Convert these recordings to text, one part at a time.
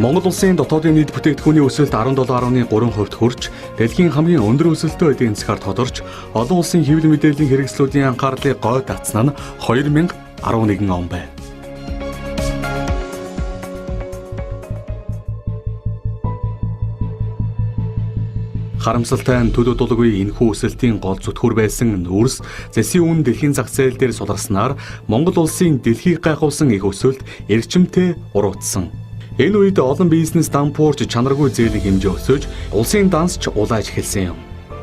Монгол улсын дотоодын нийт бүтээгдэхүүний өсөлт 17.3% хүрч, дэлхийн хамгийн өндөр өсөлтөө эдийн засгаар тодорч, олон улсын хэвлэл мэдээллийн хэрэгслүүдийн анхаарлыг гой татсан нь 2011 он байв. Харамсалтай нь төлөө дулгүй энэхүү өсөлтийн гол зүтгүүр байсан нүүрс зэсийн үн дэлхийн зах зээл дээр суларснаар Монгол улсын дэлхийг гайхуулсан их өсөлт эрчимтэй уруудсан. Энэ үед олон бизнес дампуурч чанаргүй зээлийн хэмжээ өсөж, улсын дансч улааж эхэлсэн юм.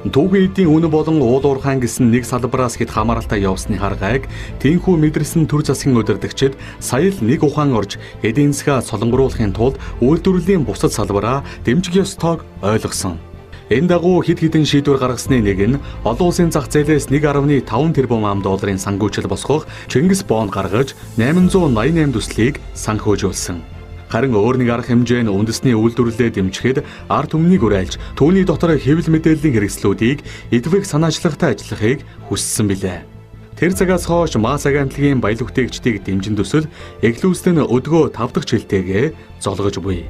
Түүхийн эдийн үнэ болон уул уурхайн гэсэн нэг салбараас хэд хамааралтай явсны харгайг тийхүү мэдэрсэн төр засгийн удирдагчид сая л нэг ухаан орж эдийн засгаа солонгоруулахын тулд үйлдвэрлэлийн бусад салбараа дэмжих ёстойг ойлгосон. Энэ дагуу хэд хэдэн шийдвэр гаргасны нэг нь олон улсын зах зээлээс 1.5 тэрбум $, санхүүжил босгох Чингис бонд гаргаж 888 төслийг санхүүжүүлсэн. Харин өөр нэг арга хэмжээ нь үндэсний үйлдвэрлэлээ дэмжихэд ард түмнийг уриалж түүний дотор хэвлэл мэдээллийн хэрэгслүүдийг эдвэх санаачлагтай ажиллахыг хүссэн билээ. Тэр цагаас хойш мас агентлагийн баялаг бүтээгчдийг дэмжин төсөл эглүүсдэн өдгөө 5 дахь жилтэйгээ золгож буй.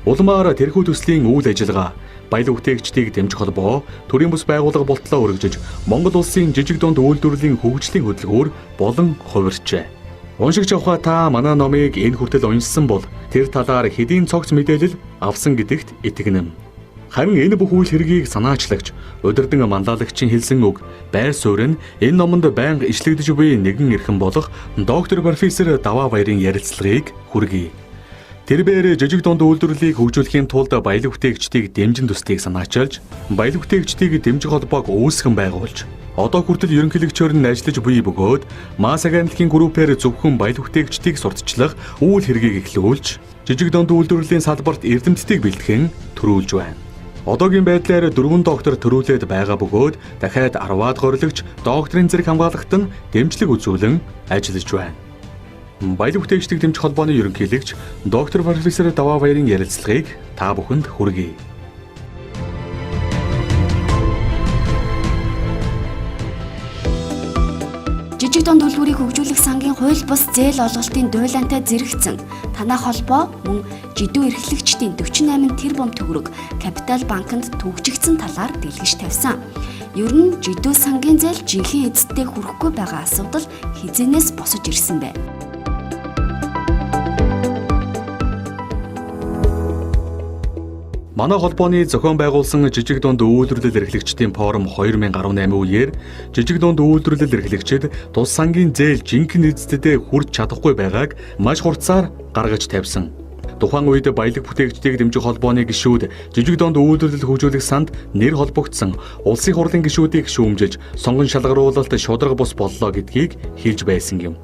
Улмаар тэрхүү төслийн үйл ажиллагаа баялаг бүтээгчдийг дэмжих холбоо төрийн бүс байгууллага болтлоо өргөжөж Монгол улсын жижиг дунд үйлдвэрлэлийн хөгжлийн хөтөлбөр болон хувирчээ. Уншигч авах та манай номыг энэ хүртэл уншсан бол тэр талаар хэдийн цогц мэдээлэл авсан гэдэгт итгэнэ. Харин энэ бүх үйл хэргийг санаачлагч удирдан манлайлагчийн хэлсэн үг байр суурь нь энэ номонд байнга ишлэгдэж буй нэгэн эрхэм болох доктор профессор Даваа Баярын ярилцлагыг хүргэе. Тэрээр жижиг дунд үйлдвэрлэлийг хөгжүүлэхийн тулд баялаг бүтээгчдийг дэмжин төслийг санаачилж, баялаг бүтээгчдийг дэмжих холбоог үүсгэн байгуулж, одоо хүртэл ерөнхийлөгчөөр нь ажиллаж буй бөгөөд мас агентлагийн группээр зөвхөн баялаг бүтээгчдийг сурталчлах үйл хэргийг эхлүүлж, жижиг дунд үйлдвэрлэлийн салбарт эрдэмтдийг бэлтгэн төрүүлж байна. Одоогийн байдлаар 4 доктор төрүүлээд байгаа бөгөөд дахиад 10-аад горилагч докторийн зэрэг хамгаалагт нь дэмжлэг үзүүлэн ажиллаж байна. Баялаг бүтээгчдийг дэмжих холбооны ерөнхийлөгч доктор профессор Даваа Баярын ярилцлагыг та бүхэнд хүргэе. Жижиг дунд үйлдвэрийг хөгжүүлэх сангийн хууль бус зээл олголтын дуйлаантай зэрэгцэн танай холбоо мөн жидүү эрхлэгчдийн 48 тэрбум төгрөг Капитал банкнд түгжигдсэн талаар дэлгэж тавьсан. Ер нь жидүү сангийн зээл жинхэнэ эзэдтэй хүрэхгүй байгаа асуудал хизэнээс босож ирсэн бэ. Манай холбооны зохион байгуулсан жижиг дунд үйлдвэрлэл эрхлэгчдийн форум 2018 үеэр жижиг дунд үйлдвэрлэл эрхлэгчид тус сангийн зээл жинхэнэ эзэдтэй хүрч чадахгүй байгааг маш хурцаар гаргаж тавьсан. Тухайн үед баялаг бүтээгчдийг дэмжих холбооны гишүүд жижиг дунд үйлдвэрлэл хөгжүүлэх санд нэр холбогдсон улсын хурлын гишүүдийг шүүмжилж сонгон шалгаруулалт шударга бус боллоо гэдгийг хэлж байсан юм.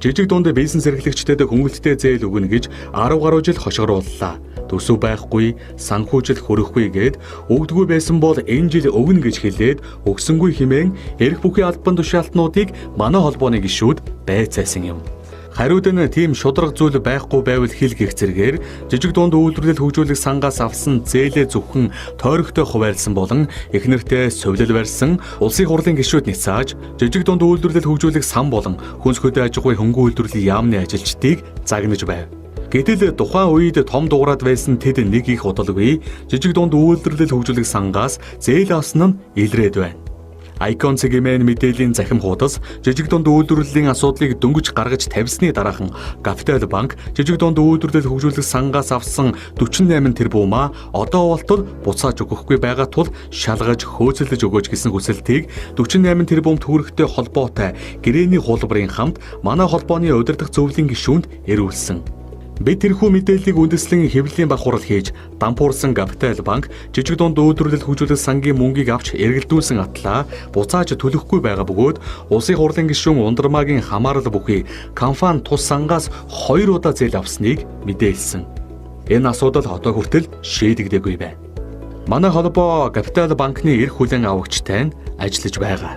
Жижиг дунд бизнес эрхлэгчдэд хөнгөлөлттэй зээл өгнө гэж 10 гаруй жил хошгорууллаа. Төсөв байхгүй, санхүүжил хөрөхгүй гэд өгдөггүй байсан бол энэ жил өгнө гэж хэлээд өгсөнгүй хэмээн эрх бүхий албан тушаалтнуудыг манай холбооны гишүүд байцаасан юм. Хариуд нь тийм шударга зүйл байхгүй байвал хэл гэх зэргээр жижиг дунд үйлдвэрлэл хөгжүүлэх сангаас авсан зээлээ зөвхөн тойрогтой хуваарлсан болон эхнэртэй сувлал барьсан улсын хурлын гишүүд ницааж жижиг дунд үйлдвэрлэл хөгжүүлэх сан болон хүнс хөдөө аж ахуйн хөнгөн үйлдвэрлэлийн яамны ажилчдыг загнаж байв. Гэтэл тухайн үед том дуурайд байсан тэд нэг их удалгүй жижиг дунд үйлдвэрлэл хөгжүүлэх сангаас зээл авсан нь илрээд байна. Icon цэгийн мэдээллийн захим хуудас жижиг дунд үйлдвэрлэлийн асуудлыг дөнгөж гаргаж тавьсны дараахан Капитал банк жижиг дунд үйлдвэрлэл хөгжүүлэх сангаас авсан 48 тэрбумаа одоо болтол буцааж өгөхгүй байгаа тул шалгаж хөөцөлдөж өгөөч гэсэн хүсэлтийг 48 тэрбум төгрөгтэй холбоотой гэрээний хуулбарын хамт манай холбооны удирдах зөвлөлийн гишүүнд ирүүлсэн. Бид тэрхүү мэдээллийг үндэслэн хэвлэлийн бахурал хийж дампуурсан Капитал банк жижиг дунд үйлдвэрлэл хөгжүүлэх сангийн мөнгийг авч эргэлдүүлсэн атлаа буцааж төлөхгүй байгаа бөгөөд улсын хурлын гишүүн Ундрмаагийн хамаарал бүхий компани тус сангаас 2 удаа зээл авсныг мэдээлсэн. Энэ асуудал одоо хүртэл шийдэгдээгүй байна. Манай холбоо Капитал банкны эрх хүлээн авагчтай нь ажиллаж байгаа.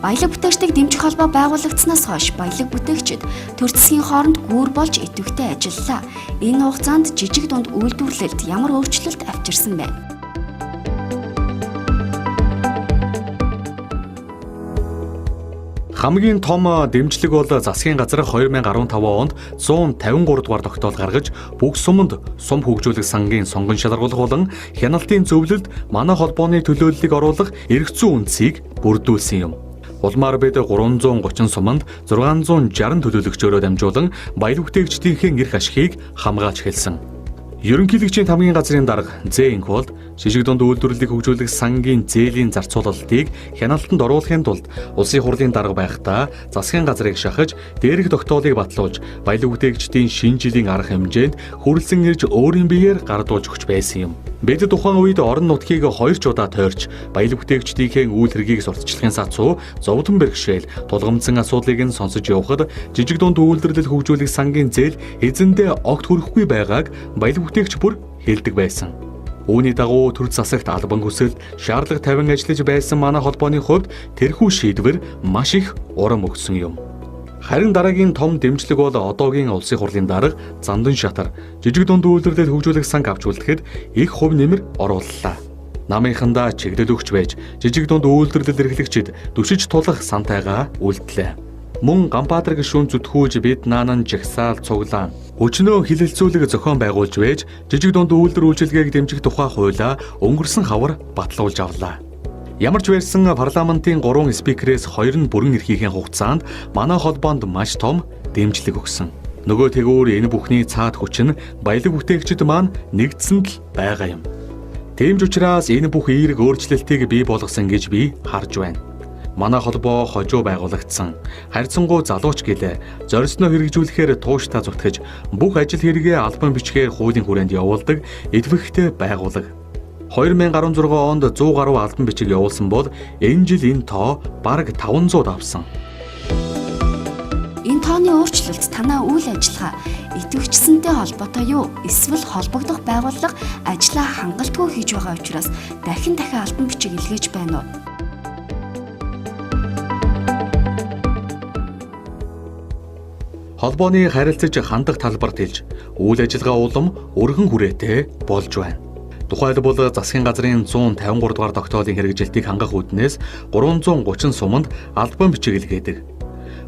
Баялаг бүтээгчдийг дэмжих холбоо байгуулагдсанаас хойш баялаг бүтээгчид төр засгийн хооронд гүүр болж идэвхтэй ажиллалаа. Энэ хугацаанд жижиг дунд үйлдвэрлэлд ямар өөрчлөлт авчирсан бэ? Хамгийн том дэмжлэг бол засгийн газар 2015 онд 153 дугаар тогтоол гаргаж бүх суманд сум хөгжүүлэх сангийн сонгон шалгаруулах болон хяналтын зөвлөлд манай холбооны төлөөллийг оруулах эрх зүйн үндсийг бүрдүүлсэн юм. Улмаар бид 330 суманд 660 төлөөлөгчөөрөө дамжуулан баялаг бүтээгчдийнхээ эрх ашигыг хамгаалж хэлсэн. Ерөнхийлөгчийн тамгийн газрын дарга Зэнх бол шижиг дунд үйлдвэрлэлийг хөгжүүлэх сангийн зээлийн зарцуулалтыг хяналтанд оруулахын тулд улсын хурлын дарга байхдаа засгийн газрыг шахаж дээрх тогтоолыг батлуулж баялаг бүтээгчдийн шинэ жилийн арга хэмжээнд хүрэлцэн ирж өөрийн биеэр гардуулж өгч байсан юм. Бид тухайн үед орон нутгийг 2 ч удаа тойрч баялаг бүтээгчдийнхээ үйл хэргийг сурталчлахын сацуу зовлон бэрхшээл тулгамдсан асуудлыг нь сонсож явхад жижиг дунд үйлдвэрлэл хөгжүүлэх сангийн зээл эзэндээ огт хүрэхгүй байгааг баялаг бүтээгч бүр хэлдэг байсан. Үүний дагуу төр засагт албан хүсэлт шаардлага тавин ажиллаж байсан манай холбооны хувьд тэрхүү шийдвэр маш их урам өгсөн юм. Харин дараагийн том дэмжлэг бол одоогийн улсын хурлын дарга Зандан Шатар жижиг дунд үйлдвэрлэл хөгжүүлэх санг авч үлдэхэд их хувь нэмэр орууллаа. Намынхандаа чиглэл өгч байж жижиг дунд үйлдвэрлэл эрхлэгчид дүшиж тулах сантайгаа үлдлээ. Мөн Ганбаатар гишүүн зүтгүүлж бид наанан жагсаал цуглаан өчнөө хилэлцүүлэг зохион байгуулж байж жижиг дунд үйлдвэр үйлчилгээг дэмжих тухай хуулиа өнгөрсөн хавар батлуулж авлаа. Ямар ч байсан парламентын 3 спикерээс 2 нь бүрэн эрхийнхээ хугацаанд манай холбоонд маш том дэмжлэг өгсөн. Нөгөө тэгүүр энэ бүхний цаад хүч нь баялаг бүтээгчид маань нэгдсэнд л байгаа юм. Тийм ч учраас энэ бүх эерэг өөрчлөлтийг бий болгосон гэж би харж байна. Манай холбоо хожуу байгуулагдсан. Харьцангуй залууч гэлээ зорьсноо хэрэгжүүлэхээр тууштай зүтгэж бүх ажил хэрэгээ албан бичгээр хуулийн хүрээнд явуулдаг идэвхтэй байгууллага. 2016 онд 100 гаруй албан бичиг явуулсан бол энэ жил энэ тоо бараг 500 давсан. Энэ тооны өөрчлөлт танаа үйл ажиллагаа идэвхжсэнтэй холбоотой юу? Эсвэл холбогдох байгууллага ажлаа хангалтгүй хийж байгаа учраас дахин албан бичиг илгээж байна уу? Холбооны харилцаж хандах талбарт хэлж үйл ажиллагаа улам өргөн хүрээтэй болж байна. Тухайлбал засгийн газрын 153 дугаар тогтоолын хэрэгжилтийг хангах үүднээс 330 суманд албан бичиг илгээдэг.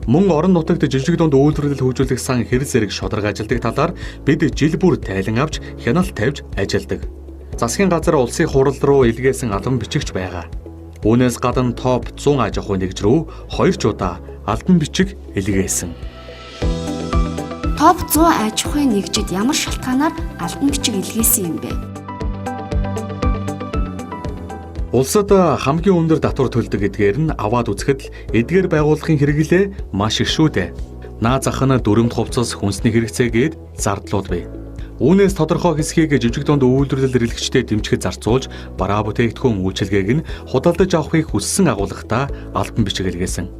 Мөн орон нутагт жижиг дунд үйлдвэрлэл хөгжүүлэх сан хэр зэрэг шударга ажилдаг талаар бид жил бүр тайлан авч хяналт тавьж ажилладаг. Засгийн газар улсын хурал руу илгээсэн албан бичигч байгаа. Үүнээс гадна топ 100 аж ахуйн нэгж рүү 2 ч удаа албан бичиг илгээсэн. Топ 100 аж ахуйн нэгжид ямар шалтгаанаар албан бичиг илгээсэн юм бэ? Улсад хамгийн өндөр татвар төлдөг гэдгээр нь аваад үзэхэд л эдгээр байгууллагын хэрэглээ маш их шүү дээ. Наа зах нь дүрмд хувцас хүнсний хэрэгцээгээд зардлууд бий. Үүнээс тодорхой хэсгийг жижиг дунд үйлдвэрлэл эрхлэгчдэд дэмжихэд зарцуулж бараа бүтээгдэхүүн үйлчилгээг нь худалдаж авахыг хүссэн агуулгатаа албан бичиг илгээсэн.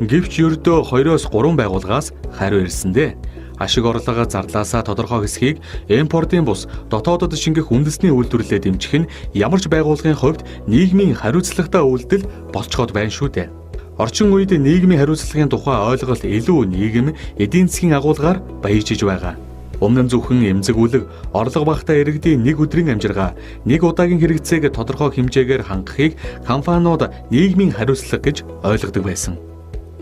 Гэвч ердөө 2-3 байгууллагаас хариу ирсэн дээ. Ашиг орлого зарлаасаа тодорхой хэсгийг импортын бус дотоодод шингэх үндэсний үйлдвэрлэлээ дэмжих нь ямар ч байгууллагын хувьд нийгмийн хариуцлагатай үйлдэл болцоход байна шүү дээ. Орчин үед нийгмийн хариуцлагын тухай ойлголт илүү нийгэм эдийн засгийн агуулгаар баяжиж байгаа. Өмнө нь зөвхөн эмзэг үлэг, орлого багтаа иргэдийн нэг өдрийн амжиргаа, нэг удаагийн хэрэгцээг тодорхой хэмжээгээр хангахыг компаниуд нийгмийн хариуцлага гэж ойлгодог байсан.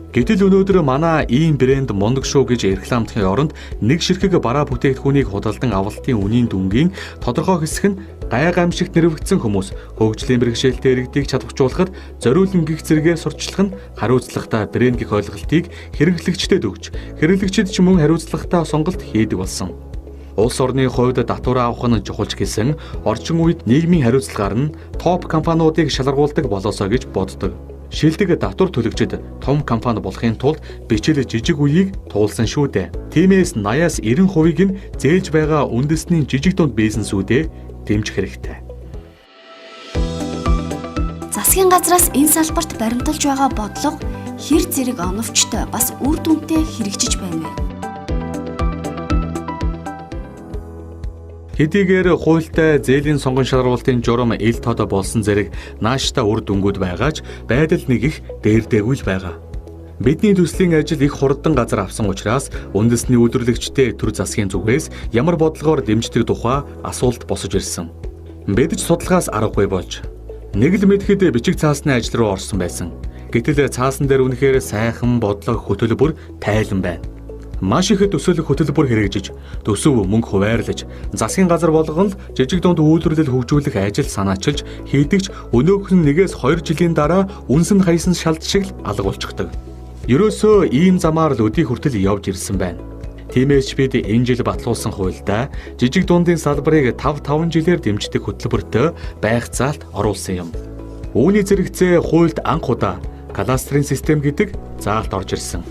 Гэтэл өнөөдөр манай ийм брэнд мундаг шүү гэж рекламдахын оронд нэг ширхэг бараа бүтээгдэхүүнийг худалдан авалтын үнийн дүнгийн тодорхой хэсэг нь гай гамшигт нэрвэгдсэн хүмүүс хөгжлийн бэрхшээлтэй иргэдийг чадваржуулахад зориулан гих зэрэгээр сурчлах нь хариуцлагатай брэнд гэх ойлголтыг хэрэглэгчдэд өгч хэрэглэгчид ч мөн хариуцлагатай сонголт хийдэг болсон. Улс орны хувьд татвар авах нь чухалч гэсэн орчин үед нийгмийн хариуцлагаар нь топ компаниудыг шалгаруулдаг болоосоо гэж боддог. Шилдэг татвар төлөгчид том компани болохын тулд бичил жижиг үеийг туулсан шүү дээ. Тиймээс 80-аас 90% нь зээлж байгаа үндэсний жижиг дунд бизнесүүдэд дэмжих хэрэгтэй. Засгийн газраас энэ салбарт баримталж байгаа бодлого хэр зэрэг оновчтой бас үр дүнтэй хэрэгжиж байна вэ? Хэдийгээр хуультай зээлийн сонгон шалгаруулалтын журам ил тод болсон зэрэг нааштай үр дүнгууд байгаач байдал нэг их дээрдээгүй л байгаа. Бидний төслийн ажил их хурдан газар авсан учраас үндэсний үйлдвэрлэгчтэй төр засгийн зүгээс ямар бодлогоор дэмждэг тухай асуулт босож ирсэн. Бид ч судалгаас аргагүй болж нэг л мэдхэд бичиг цаасны ажил руу орсон байсан. Гэтэл цаасан дээр үнэхээр сайхан бодлого хөтөлбөр тайлан байна. Маш их төсөөлөх хөтөлбөр хэрэгжиж, төсөв мөнгө хуваарлаж, засгийн газар болгон жижиг дунд үйлдвэрлэл хөгжүүлэх ажил санаачилж хийдэгч өнөөх нь 1-2 жилийн дараа үнсэн хаясан шалт шиг алга болчихдог. Ерөөсөө ийм замаар л өдий хүртэл явж ирсэн байна. Тиймээс бид энэ жил батлуулсан хуульдаа жижиг дундын салбарыг 5 жилээр дэмждэг хөтөлбөртөө байх заалт оруулсан юм. Үүний зэрэгцээ хуульд анх удаа кадастрын систем гэдэг заалт орж ирсэн.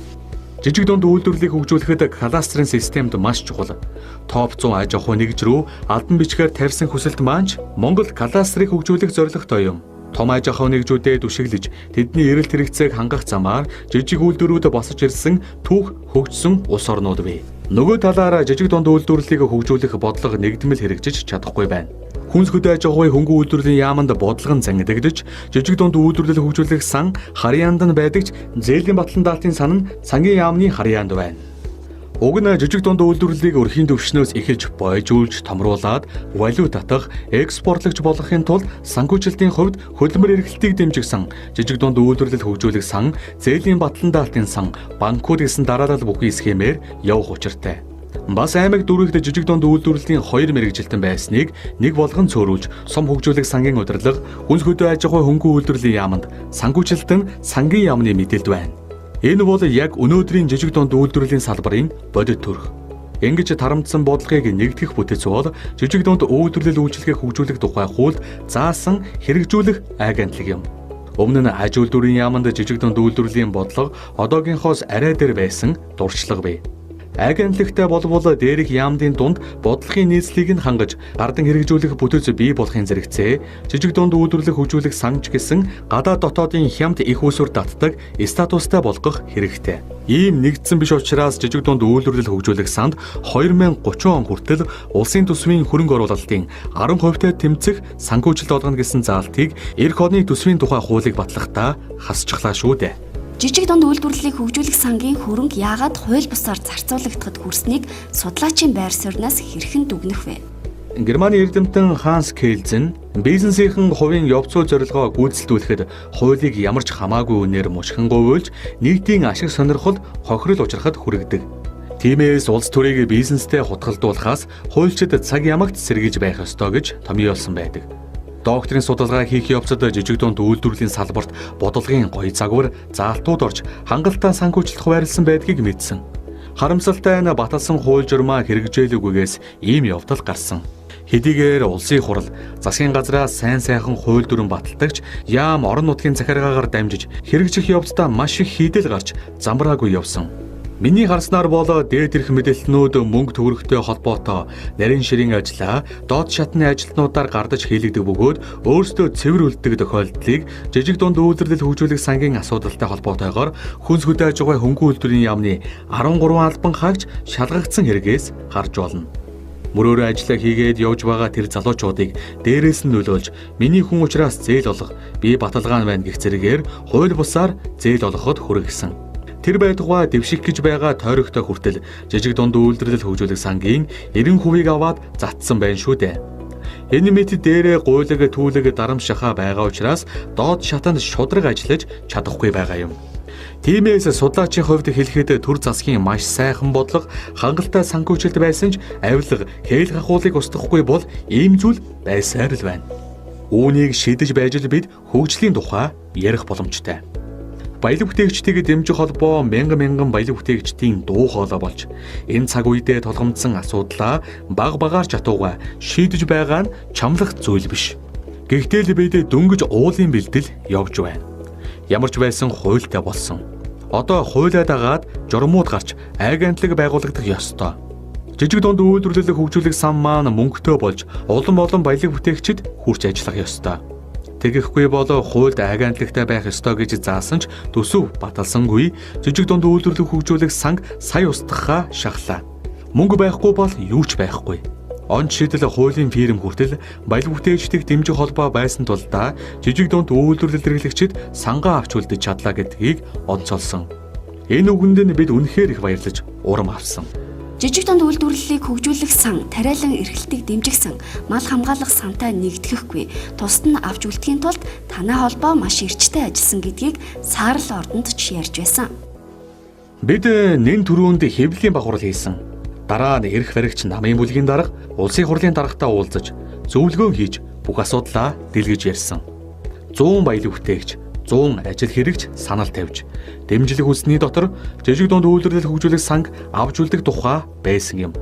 Жижиг дунд үйлдвэрлэлийг хөгжүүлэхэд кадастрын системд маш чухал. Топ 100 аж ахуй нэгж рүү албан бичгээр тавьсан хүсэлт маань Монгол кадастрыг хөгжүүлэх зорилготой юм. Том аж ахуй нэгжүүдэд түшиглэж тэдний эрэлт хэрэгцээг хангах замаар жижиг үйлдвэрүүд босож ирсэн түүх хөгжсөн улс орнууд бий. Нөгөө талаараа жижиг дунд үйлдвэрлэлийг хөгжүүлэх бодлого нэгдмэл хэрэгжиж чадахгүй байна. Хүнс хөдөө аж ахуйн хөнгөн үйлдвэрлэлийн яамд бодлого нь зангидагдж, жижиг дунд үйлдвэрлэл хөгжүүлэх сан харьяанд нь байдагч зээлийн батлан даалтын сан нь сангийн яамны харьяанд байна. Уг нь жижиг дунд үйлдвэрлэлийг өрхийн төвшнөөс эхэлж бойжуулж, томруулад, валют татах, экспортлогч болгохын тулд санхүүжилтийн хувьд хөдөлмөр эрхлэлтийг дэмжих сан, жижиг дунд үйлдвэрлэл хөгжүүлэх сан, зээлийн батлан даалтын сан, банкуд гэсэн дараалал бүхий схемээр явах учиртай. Бас аймаг дүүрэгт жижиг дунд үйлдвэрлэлийн 2 мэргэжилтэн байсныг нэг болгон цөөрүүлж, сум хөгжүүлэх сангийн удирдлага, хүнс хөдөө аж ахуй хөнгөн үйлдвэрлэлийн яамд санхүүжилтэн сангийн яамны мэдээлэл байна. Энэ бол яг өнөөдрийн жижиг дунд үйлдвэрлэлийн салбарын бодит төрх. Ингэж тарамдсан бодлогыг нэгтгэх бүтэц бол жижиг дунд үйлдвэрлэл үйлчлэгийг хөгжүүлэх тухай хуульд заасан хэрэгжүүлэх агентлаг юм. Өмнө нь аж үйлдвэрийн яамд жижиг дунд үйлдвэрлэлийн бодлого одоогийнхоос арай дээр байсан дурчлага бий. Агентлагтай болбол дээрх яамдын дунд бодлогын нийслэлийг нь хангаж гардан хэрэгжүүлэх бүтэц бий болохын зэрэгцээ жижиг дунд үйлдвэрлэл хөгжүүлэх санч гэсэн гадаад дотоодын хямд их усүр татдаг статустай болгох хэрэгтэй. Ийм нэгдсэн биш учраас жижиг дунд үйлдвэрлэл хөгжүүлэх санд 2030 он хүртэл улсын төсвийн хөрөнгө оруулалтын 10% тэмцэх санхүүжилт олгоно гэсэн заалтыг эх оны төсвийн тухай хуулийг батлахдаа хасчихлаа шүү дээ. Жижиг дунд үйлдвэрлэлийг хөгжүүлэх сангийн хөрөнгө яагаад хууль бусаар зарцуулагдахад хүрснийг судлаачийн байр сууриас хэрхэн дүгнэх вэ? Германы эрдэмтэн Ханс Кельзен бизнесийн хувийн явц зорилгоо гүйцэлдүүлэхэд хуулийг ямар ч хамаагүй үнээр мушгин говьлж нийтийн ашиг сонирхол хохирол учрахад хүргэдэг. Тиймээс улс төрийг бизнестэй хутгалдуулахаас хуульчид цаг ямагт сэргийж байх ёстой гэж томьёолсон байдаг. Докторийн судалгаа хийх явцад жижиг дунд үйлдвэрлэлийн салбарт бодлогын гоё загвар заалтууд орж хангалттай санхүүжилт хуваарлсан байдгийг мэдсэн. Харамсалтай нь баталсан хууль журмаа хэрэгжээлэгүйгээс ийм явдал гарсан. Хэдийгээр улсын хурал засгийн газраас сайн сайхан хууль дүрэн баталдагч яам орон нутгийн захиргаагаар дамжиж хэрэгжих явцдаа маш их хийдэл гарч замбраагүй явсан. Миний харснаар бол дээд ирэх мэдээлэлнүүд мөнгө төгрөгтэй холбоотой нарийн ширийн ажлаа доод шатны ажилтнуудаар гардаж хийлэгдэх бөгөөд өөрсдөө цэвэр үлддэг тохиолдлыг жижиг дунд үйлдвэрлэл хөгжүүлэх сангийн асуудалтай холбоотойгоор хүнс хөдөө аж ахуй хөнгөн үйлдвэрийн яамны 13 албан хаагч шалгагдсан хэрэгээс харж болно. Мөрөөрөө ажиллаа хийгээд явж байгаа тэр залуучуудыг дээрээс нь нөлөөлж миний хүн учраас зээл олох би баталгаа байна гэх зэрэгээр хууль бусаар зээл олоход хүргэсэн. Тэр байтугай дэвших гэж байгаа тойрогтой хүртэл жижиг дунд үйлдвэрлэл хөгжүүлэх сангийн 90% аваад затсан байна шүү дээ. Энэ мэт дээрээ гуйлаг түүлэг дарамшихаа байгаа учраас доод шатанд шудраг ажиллаж чадахгүй байгаа юм. Тиймээс судлаачийн хувьд хэлэхэд төр засгийн маш сайхан бодлого хангалттай санхүүжилт байсан ч авилга хээл хахуулыг устгахгүй бол ийм зүйл байсаар л байна. Үүнийг шийдэж байж л бид хөгжлийн тухай ярих боломжтой. Баялаг бүтээгчдийг дэмжих холбоо мянган баялаг бүтээгчдийн дуу хоолой болж энэ цаг үедээ толгомдсон асуудлаа баг чатууга шийдэж байгаа нь чамлах зүйл биш. Гэхдээ л бид дөнгөж уулын бэлдэл явж байна. Ямар ч байсан хуультай болсон. Одоо хуулиа дагаад журмууд гарч агентлаг байгуулагдах ёстой. Жижиг дунд үйлдвэрлэл хөгжүүлэх сан маань мөнгөтэй болж олон баялаг бүтээгчид хүрч ажиллах ёстой. Тэгэхгүй бол хуульд агентлагтай байх ёстой гэж заасан ч төсөв баталсангүй жижиг дунд үйлдвэрлэл хөгжүүлэх санг сая устгахаа шахлаа. Мөнгө байхгүй бол юу ч байхгүй. Он шийдэл хуулийн фирм хүртэл баялаг бүтээгчдийг дэмжих холбоо байсан тул да жижиг дунд үйлдвэрлэл хэрэглэгчид сангаа авч үлдэж чадлаа гэдгийг онцолсон. Энэ үгэнд нь бид үнэхээр их баярлаж урам авсан. Жижиг дунд үйлдвэрлэлийг хөгжүүлэх сан, тариалан эрхлэлтийг дэмжих сан, мал хамгаалах сантай нэгдэхгүй. Тусад нь авч үлдэхийн тулд танай холбоо маш эрчтэй ажилласан гэдгийг Саарл ордонд ч ярьж байсан. Бид нэн төрөнд хэвлэлийн бахурал хийсэн. Дараа нь эрх баригч намын бүлгийн дарга улсын хурлын даргатай уулзаж зөвлөгөө хийж бүх асуудлаа дэлгэж ярьсан. 100 баялаг бүтээгч, 100 ажил хэрэгч санал тавьж, дэмжлэг хүсний дотор жижиг дунд үйлдвэрлэл хөгжүүлэх санг авч үлдэх тухай байсан юм.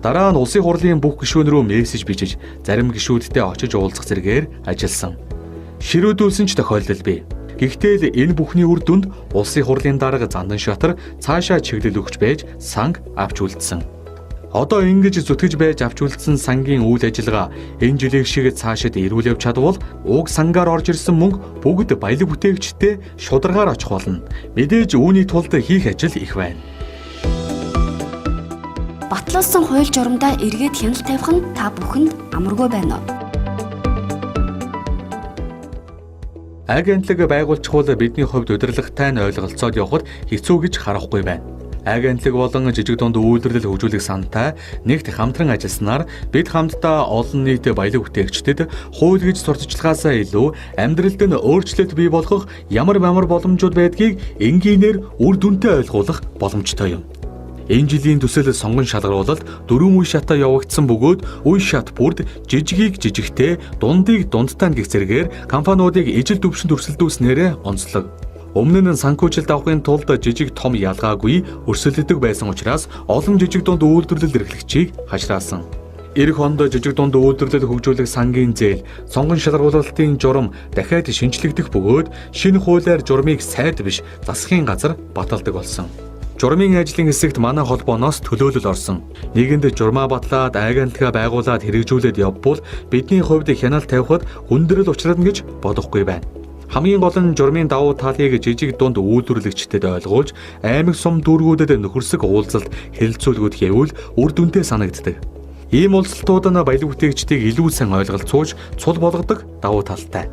Дараа нь улсын хурлын бүх гишүүн рүү мессеж бичиж, зарим гишүүдтэй очиж уулзах зэрэгээр ажилласан. Ширүүдүүлсэн ч тохиолдол бий. Гэхдээ л энэ бүхний үр дүнд улсын хурлын дарга Зандан Шатар цаашаа чиглэл өгч байж санг авч үлдсэн. Одоо ингэж зүтгэж байж авч үлдсэн сангийн үйл ажиллагаа энэ жилийн шиг цаашид эрүүл явж чадвал уг сангаар орж ирсэн мөнгө бүгд баялаг бүтээгчтэй шударгаар очих болно. Мэдээж үүний тулд хийх ажил их байна. Батлуулсан хууль журамдаа эргээд хяналт тавих нь та бүхэнд амаргүй байна уу? Агентлаг байгуулчихвал бидний хувьд удирдлагатай нь ойлголцоод явхад хэцүү гэж харахгүй байна. Агентлаг болон жижиг дунд үйлдвэрлэл хөгжүүлэх сантай нэгт хамтран ажилласнаар бид хамтдаа олон нийт баялаг бүтээгчдэд хууль гэж сурталчилгаасаа илүү амьдралд нь өөрчлөлт бий болгох ямар боломжууд байдгийг энгийнээр үр дүнтэй ойлгуулах боломжтой юм. Энэ жилийн төсөл сонгон шалгаруулалт 4 үе шатаа явагдсан бөгөөд үе шат бүрд жижигийг жижигтэй, дундыг дундтай гэх зэрэгээр компаниудыг ижил төвшөнд өрсөлдүүлснээр онцлог. Өмнө нь санхүүжилт авахын тулд жижиг том ялгаагүй өрсөлдөдөг байсан учраас олон жижиг дунд үйлдвэрлэл эрхлэгчийг хашраасан. Ирэх онд жижиг дунд үйлдвэрлэл хөгжүүлэх сангийн зээл, сонгон шалгаруулалтын журам дахиад шинжлэгдэх бөгөөд шинэ хуулиар журмыг сайд биш засахын газар баталдаг болсон. Журмын ажлын хэсэгт манай холбооноос төлөөлөл орсон. Нэгэнд журмаа батлаад агентлагаа байгуулад хэрэгжүүлээд явбал бидний хувьд хяналт тавихад хүндрэл учрна гэж бодохгүй байна. Хамгийн гол нь журмын давуу талыг жижиг дунд үйлдвэрлэгчдэд ойлгуулж, аймаг сум дүүргүүдэд нөхөрсөг уулзалт хэлэлцүүлгүүд хийвэл үр дүнтэй санагддаг. Ийм уулзалтууд нь баялаг бүтээгчдийг илүү сайн ойлголцуулж, цул болгодог давуу талтай.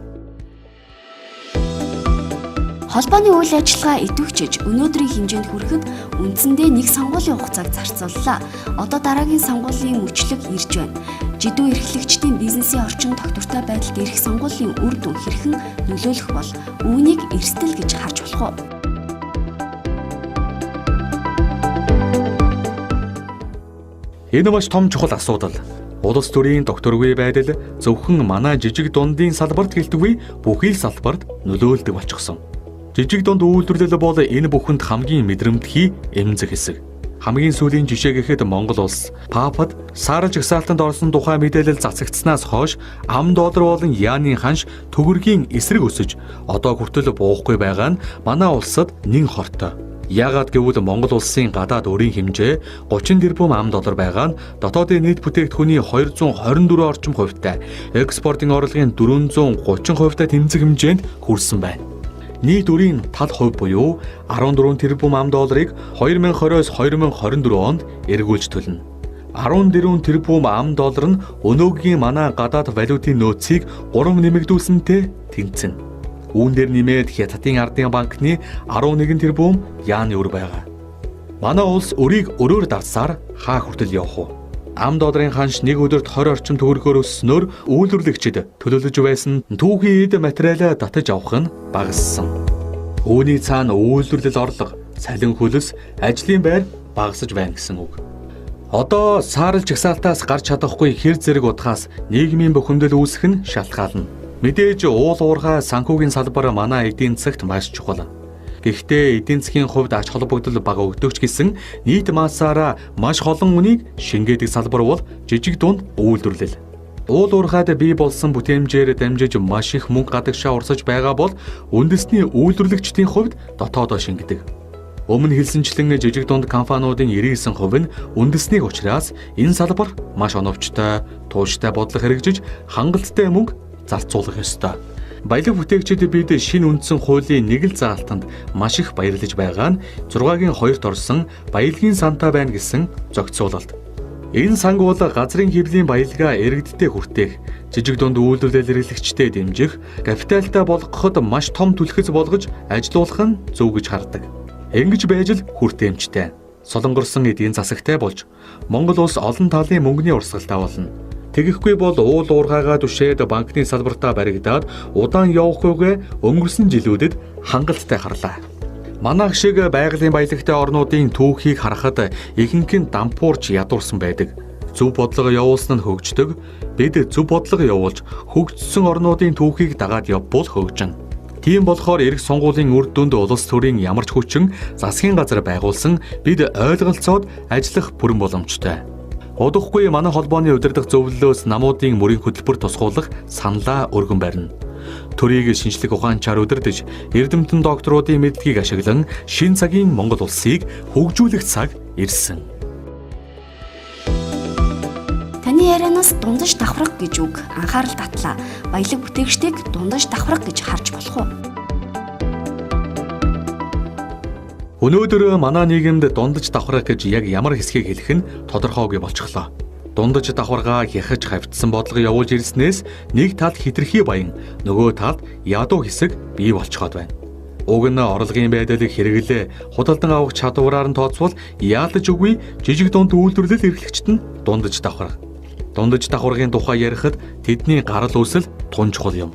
Холбооны үйл ажиллагаа идэвхжиж өнөөдрийн хэмжээнд хүрэхэд үндсэндээ нэг сонгуулийн хугацааг зарцууллаа. Одоо дараагийн сонгуулийн мөчлөг ирж байна. Жидүү эрхлэгчдийн бизнесийн орчин тогтвортой байдалд ирэх сонгуулийн үр дүн хэрхэн нөлөөлөх бол үүнийг эрсдэл гэж харж болох уу? Энэ маш том чухал асуудал. Улс төрийн докторгүй байдал зөвхөн манай жижиг дундын салбарт гэлтгүй бүхий л салбарт нөлөөлдөг болчихсон. Жижиг дунд үйлдвэрлэл бол энэ бүхэнд хамгийн мэдрэмтгий эмзэг хэсэг. Хамгийн сүүлийн жишээ гэхэд Монгол улс Папад Саарл жагсаалтанд орсон тухай мэдээлэл цацагдсанаас хойш $10 болон Яаны ханш төгрөгийн эсрэг өсөж одоо хүртэл буухгүй байгаа нь манай улсад нэн хортой. Яагаад гэвэл Монгол улсын гадаад өрийн хэмжээ 30 тэрбум $10 байгаа нь дотоодын нийт бүтээгдэхүүний 224 орчим хувьтай, экспортын орлогын 430% тэмцэх хэмжээнд хүрсэн байна. Нийт өрийн тал хувь буюу 14 тэрбум $10-ыг 2020-с 2024 онд эргүүлж төлнө. 14 тэрбум $10 нь өнөөгийн манай гадаад валютын нөөцийг 3 нэмэгдүүлсэнтэй тэнцэнэ. Үүн дээр нэмээд Хятадын ардын банкны 11 тэрбум Яаны өр байгаа. Манай улс өрийг өрөөр давсаар хаа хүртэл явах вэ? $10 ханш нэг өдөрт 20 орчим төгрөгөөр өсснөөр үйлдвэрлэгчид төлөвлөж байсан түүхийн эд материалаа татаж авах нь багассан. Үүний цаана үйлдвэрлэл орлого, цалин хөлс, ажлын байр багасж байна гэсэн үг. Одоо Саарл жагсаалтаас гарч чадахгүй хэр зэрэг удахаас нийгмийн бухимдал үүсэх нь шалтгаална. Мэдээж уул уурхай санхүүгийн салбар манай эдийн засагт маш чухал. Гэхдээ эдийн засгийн хувьд ач холбогдол бага өгдөгч гэсэн нийт массаараа маш олон үнийг шингээдэг салбар бол жижиг дунд үйлдвэрлэл. Уул уурхайд бий болсон бүтээмжээр дамжиж маш их мөнгө гадагшаа урсаж байгаа бол үндэсний үйлдвэрлэгчдийн хувьд дотоодоо шингэдэг. Өмнө хэлсэнчлэн жижиг дунд компаниудын 99% нь үндэснийг учраас энэ салбар маш оновчтой, тууштай бодлого хэрэгжиж хангалттай мөнгө зарцуулах ёстой. Баялаг бүтээгчид бид шинэ үндсэн хуулийн нэг л заалтанд маш их баярлаж байгаа нь 6-гийн 2-т орсон баялагын сантай байна гэсэн зохицуулалт. Энэ санг бол газрын хэвлийн баялагаа иргэдтэй хүртээх, жижиг дунд үйлдвэрлэл эрхлэгчтэй дэмжих, капиталтай болгоход маш том түлхэц болгож ажилуулах нь зөв гэж хардаг. Ингэж байж л хүртээмжтэй. солонгорсон эдийн засагтай болж Монгол улс олон талын мөнгөний урсгалтай болно. Тэгэхгүй бол уул уурхайгаа түшээд банкны салбартаа баригдаад удаан явахгүйгээ өнгөрсөн жилүүдэд хангалттай харлаа. Манайх шиг байгалийн баялагтай орнуудын түүхийг харахад ихэнх нь дампуурч ядуурсан байдаг. Зөв бодлого явуулсан нь хөгждөг. Бид зөв бодлого явуулж хөгжсөн орнуудын түүхийг дагаад явбал хөгжин. Тийм болохоор эрх сонгуулийн үр дүнд улс төрийн ямар ч хүчин засгийн газар байгуулсан бид ойлголцоод ажиллах бүрэн боломжтой. Удахгүй манай холбооны удирдах зөвлөлөөс намуудын мөрийн хөтөлбөр тусгуулах саналаа өргөн барина. Төрийг шинжлэх ухаанчаар удирдах эрдэмтэн докторуудын мэдлэгийг ашиглан шин цагийн Монгол улсыг хөгжүүлэх цаг ирсэн. Таны ярианаас дундаж давхрах гэж үг анхаарал татлаа. Баялаг бүтээгчдийг дундаж давхрах гэж харж болох уу? Өнөөдөр манай нийгэмд дундаж давхрах гэж яг ямар хэсгийг хэлэх нь тодорхойгүй болчихлоо. Дундаж давхаргаа хяхаж хавьтсан бодлого явуулж ирснээс нэг талд хитрхи баян, нөгөө талд ядуу хэсэг бий болчиход байна. Уг нь орлогын байдлыг хэрэглээ худалдан авах чадвараар нь тооцвол яалтаж үгүй жижиг дунд үйлдвэрлэл эрхлэгчид нь дундаж давхар. Дундаж давхаргын тухай ярихад тэдний гарал үүсэл тун чухал юм.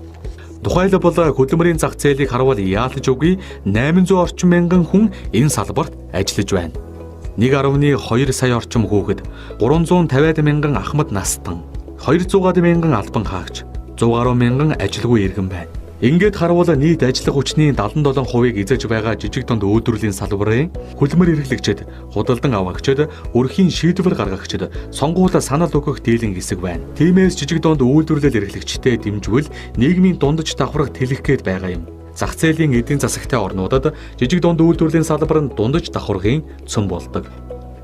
Тухайлбал хөдөлмөрийн зах зээлийг харвал яалтаж үгүй 800 орчим мянган хүн энэ салбарт ажиллаж байна. 1.2 сая орчим хүүхэд, 350 мянган ахмад настан, 200 мянган албан хаагч, 110 мянган ажилгүй иргэн байна. Ингээд харвал нийт ажиллах хүчний 77%-ийг эзэж байгаа жижиг дунд үйлдвэрлэлийн салбарын хөдөлмөр эрхлэгчид, худалдан аваагчид, өрхийн шийдвэр гаргагчид, сонгууль санал өгөх дийлэн хэсэг байна. Тиймээс жижиг дунд үйлдвэрлэл эрхлэгчтэй дэмжвэл нийгмийн дундаж давхрах тэлэх гээд байгаа юм. Зах зээлийн эдийн засагтай орнуудад жижиг дунд үйлдвэрлэлийн салбар нь дундаж давхрахын цөм болдог.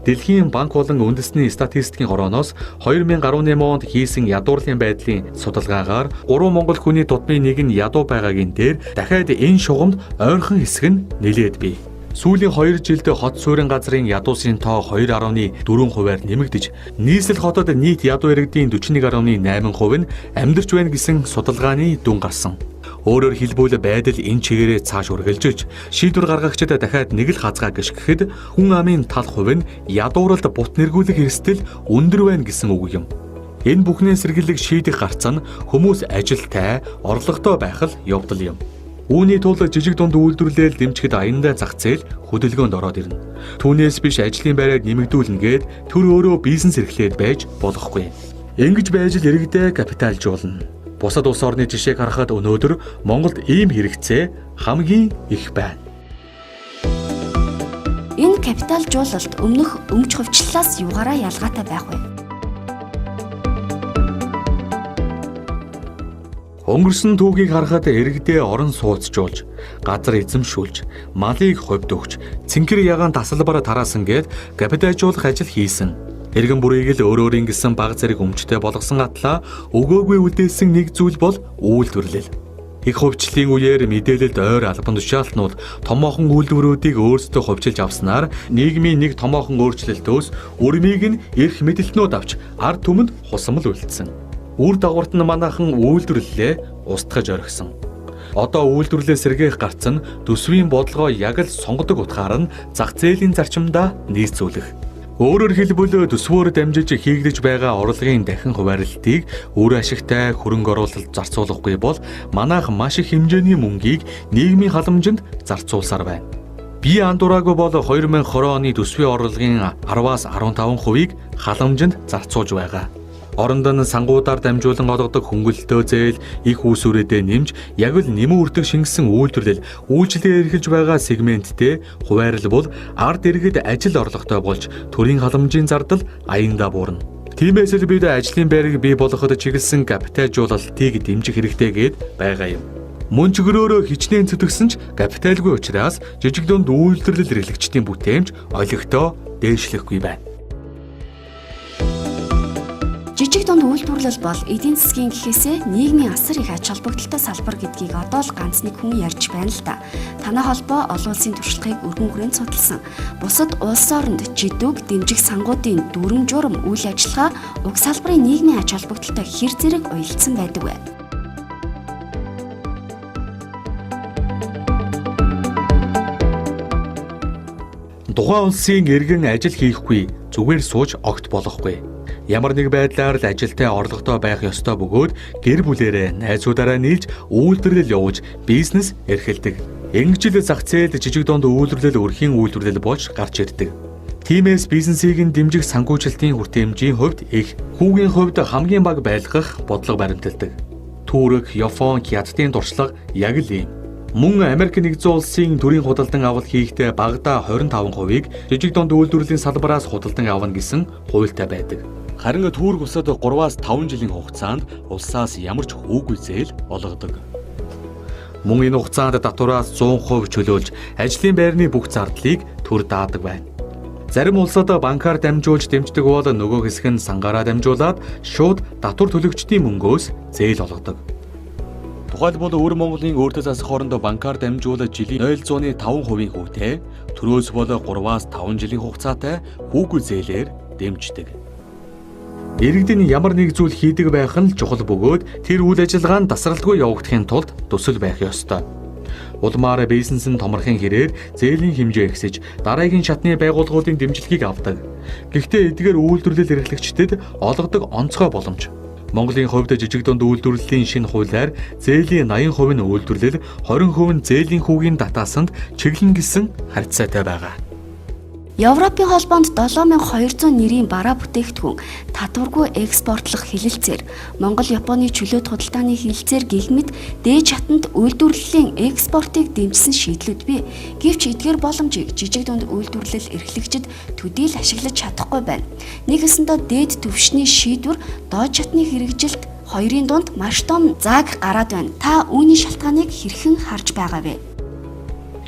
Дэлхийн банк болон үндэсний статистикийн хорооноос 2018 онд хийсэн ядуурлын байдлын судалгаагаар 3 монгол хүний тутмын нэг нь ядуу байгаагийн дээр дахиад энэ шугамд ойрхон хэсэг нь нэлээд бий. Сүүлийн 2 жилд хот суурин газрын ядуусын тоо 2.4%-аар нэмэгдэж, нийслэл хотод нийт ядуу иргэдийн 41.8% нь амьдарч байна гэсэн судалгааны дүн гарсан. Өөрөөр хэлбэл байдал энэ чигээрээ цааш үргэлжилж, шийдвэр гаргагчид дахиад нэг л хазгаа гიშгэхэд хүн амын тал хувь нь ядууралд бут нэргүүлэх эрсдэл өндөр байна гэсэн үг юм. Энэ бүхний сэргэлэг шийдэх гарцаа нь хүмүүс ажилтай, орлоготой байх л явдал юм. Үүний тулд жижиг дунд үйлдвэрлэл дэмжихэд аяндаа зах зээл хөдөлгөөнд ороод ирнэ. Түүнээс биш ажлын байрыг нэмэгдүүлнэ гээд төр өөрөө бизнес эрхлээд байж болохгүй. Ингэж байж л иргэдээ капиталжуулна. Бусад улс орны жишээг харахад өнөөдөр Монголд ийм хэрэгцээ хамгийн их байна. Энэ капиталжуулалт өмнөх өмч хувьчлалаас юугаараа ялгаатай байх вэ? Өнгөрсөн түүхийг харахад иргэдээ орон сууцжуулж, газар эзэмшүүлж, малыг хувьд өгч, цэнхэр ягаан тасалбар тараасан гээд капиталжуулах ажил хийсэн. Иргэн бүрийг л өөрөөр ингэсэн баг зэрэг өмчтэй болгосон атлаа өгөөгүй үлдээсэн нэг зүйл бол үйлдвэрлэл. Их хувьчлалын үеэр мэдээлэлд ойр албан тушаалтнууд томоохон үйлдвэрүүдийг өөрсдөө хувьчилж авснаар нийгмийн нэг томоохон өөрчлөлтөөс өрмийг нь эрх мэдэлтнүүд авч ард түмэнд хусамл үлдсэн. Үр дагаварт нь манайхан үйлдвэрлэлээ устгаж орхисон. Одоо үйлдвэрлэлээ сэргээх гарц нь төсвийн бодлогоо яг л сонгодог утгаар нь зах зээлийн зарчимдаа нийцүүлэх. Өөрөөр хэлбэл төсвөөр дамжиж хийгдэж байгаа орлогын дахин хуваарлтыг үр ашигтай хөрөнгө оруулалт зарцуулахгүй бол манайх маш их хэмжээний мөнгийг нийгмийн халамжинд зарцуулсаар байна. Би андуураагүй бол 2020 оны төсвийн орлогын 10-аас 15%-ийг халамжинд зарцуулж байгаа. Оронд нь сангуудаар дамжуулан олгодог хөнгөлөлтөө зээл их үүсвэрээдээ нэмж яг л нэмэн үрдэг шингэсэн үйлдвэрлэл үйлчлэгээ эрхэлж байгаа сегменттэй хуваарлбал ард иргэд ажил орлоготой болж төрийн халамжийн зардал аяндаа буурна. Тиймээс л бид ажлын байрыг бий болгоход чиглэсэн капиталжуулалтыг дэмжих хэрэгтэй гээд байгаа юм. Мөн ч өөрөөр хичнээн зүтгэсэн ч капиталгүй учраас жижиг дунд үйлдвэрлэл эрхлэгчдийн бүтээмж олигтой дээшлэхгүй байна. Жижиг дунд үйлдвэрлэл бол эдийн засгийн гэхээсээ нийгмийн асар их ач холбогдолтой салбар гэдгийг одоо л ганц нэг хүн ярьж байна л да. Танай холбоо олон улсын туршлагыг өргөн хүрээнд судалсан. Бусад улс оронд жидүүг дэмжих сангуудын дүрм журм үйл ажиллагаа уг салбарын нийгмийн ач холбогдолтой хэр зэрэг уялдсан байдаг вэ? Тухайн улсын иргэн ажил хийхгүй, зүгээр сууж огт болохгүй. Ямар нэг байдлаар л ажилтай орлоготой байх ёстой бөгөөд гэр бүлээрээ найзуудаараа нийлж үйлдвэрлэл явууж бизнес эрхэлдэг. Ингэж л зах зээлд жижиг дунд үйлдвэрлэл өрхийн үйлдвэрлэл болж гарч ирдэг. Тиймээс бизнесийг нь дэмжих санхүүжилтийн хүртээмжийн хувьд их, хүүгийн хувьд хамгийн бага байлгах бодлого баримталдаг. Турк, Япон, Хятадын туршлага яг л ийм. Мөн Америк нэгдсэн улсын төрийн худалдан авалт хийхдээ багадаа 25%-ийг жижиг дунд үйлдвэрлэлийн салбараас худалдан авна гэсэн хуультай байдаг. Харин Турк улсад 3-5 жилийн хугацаанд улсаас ямар ч хүүгүй зээл олгодог. Мөн энэ хугацаанд татвараас 100% чөлөөлж ажлын байрны бүх зардлыг төр даадаг байна. Зарим улсад банкар дамжуулж дэмждэг бол нөгөө хэсэг нь сангаараа дамжуулаад шууд татвар төлөгчдийн мөнгөөс зээл олгодог. Тухайлбал өвөр Монголын өөртөө засах хооронд банкар дамжуулж жилийн 0.5% хүүтэй, төрөөс бол 3-5 жилийн хугацаатай хүүгүй зээлээр дэмждэг. Иргэдийн ямар нэг зүйл хийдэг байх нь чухал бөгөөд тэр үйл ажиллагаа нь тасралтгүй явагдахын тулд төсөл байх ёстой. Улмаар бизнесийн томорхон хэрээр зээлийн хэмжээ ихсэж дараагийн шатны байгууллагуудын дэмжлэгийг авдаг. Гэхдээ эдгээр үйлдвэрлэл эрхлэгчдэд олгодог онцгой боломж. Монголын хувьд жижиг дунд үйлдвэрлэлийн шинэ хуулиар зээлийн 80% нь үйлдвэрлэл, 20% нь зээлийн хүүгийн татаасанд чиглэн гэсэн харьцаатай байгаа. Европын холбоонд 7200 нэрийн бараа бүтээгдэхүүн татваргүй экспортлох хилэлцээр Монгол Японы чөлөөт худалдааны хилэлцээр гэгмэд дээд шатанд үйлдвэрлэлийн экспортыг дэмжсэн шийдлүүд бий. Гэвч эдгээр боломжийг жижиг дунд үйлдвэрлэл эрхлэгчид төдийл ашиглаж чадахгүй байна. Нэгсэндээ дээд түвшний шийдвэр доод шатны хэрэгжилт хоёрын дунд маш том зааг гараад байна. Та үүний шалтгааныг хэрхэн харж байгаа вэ?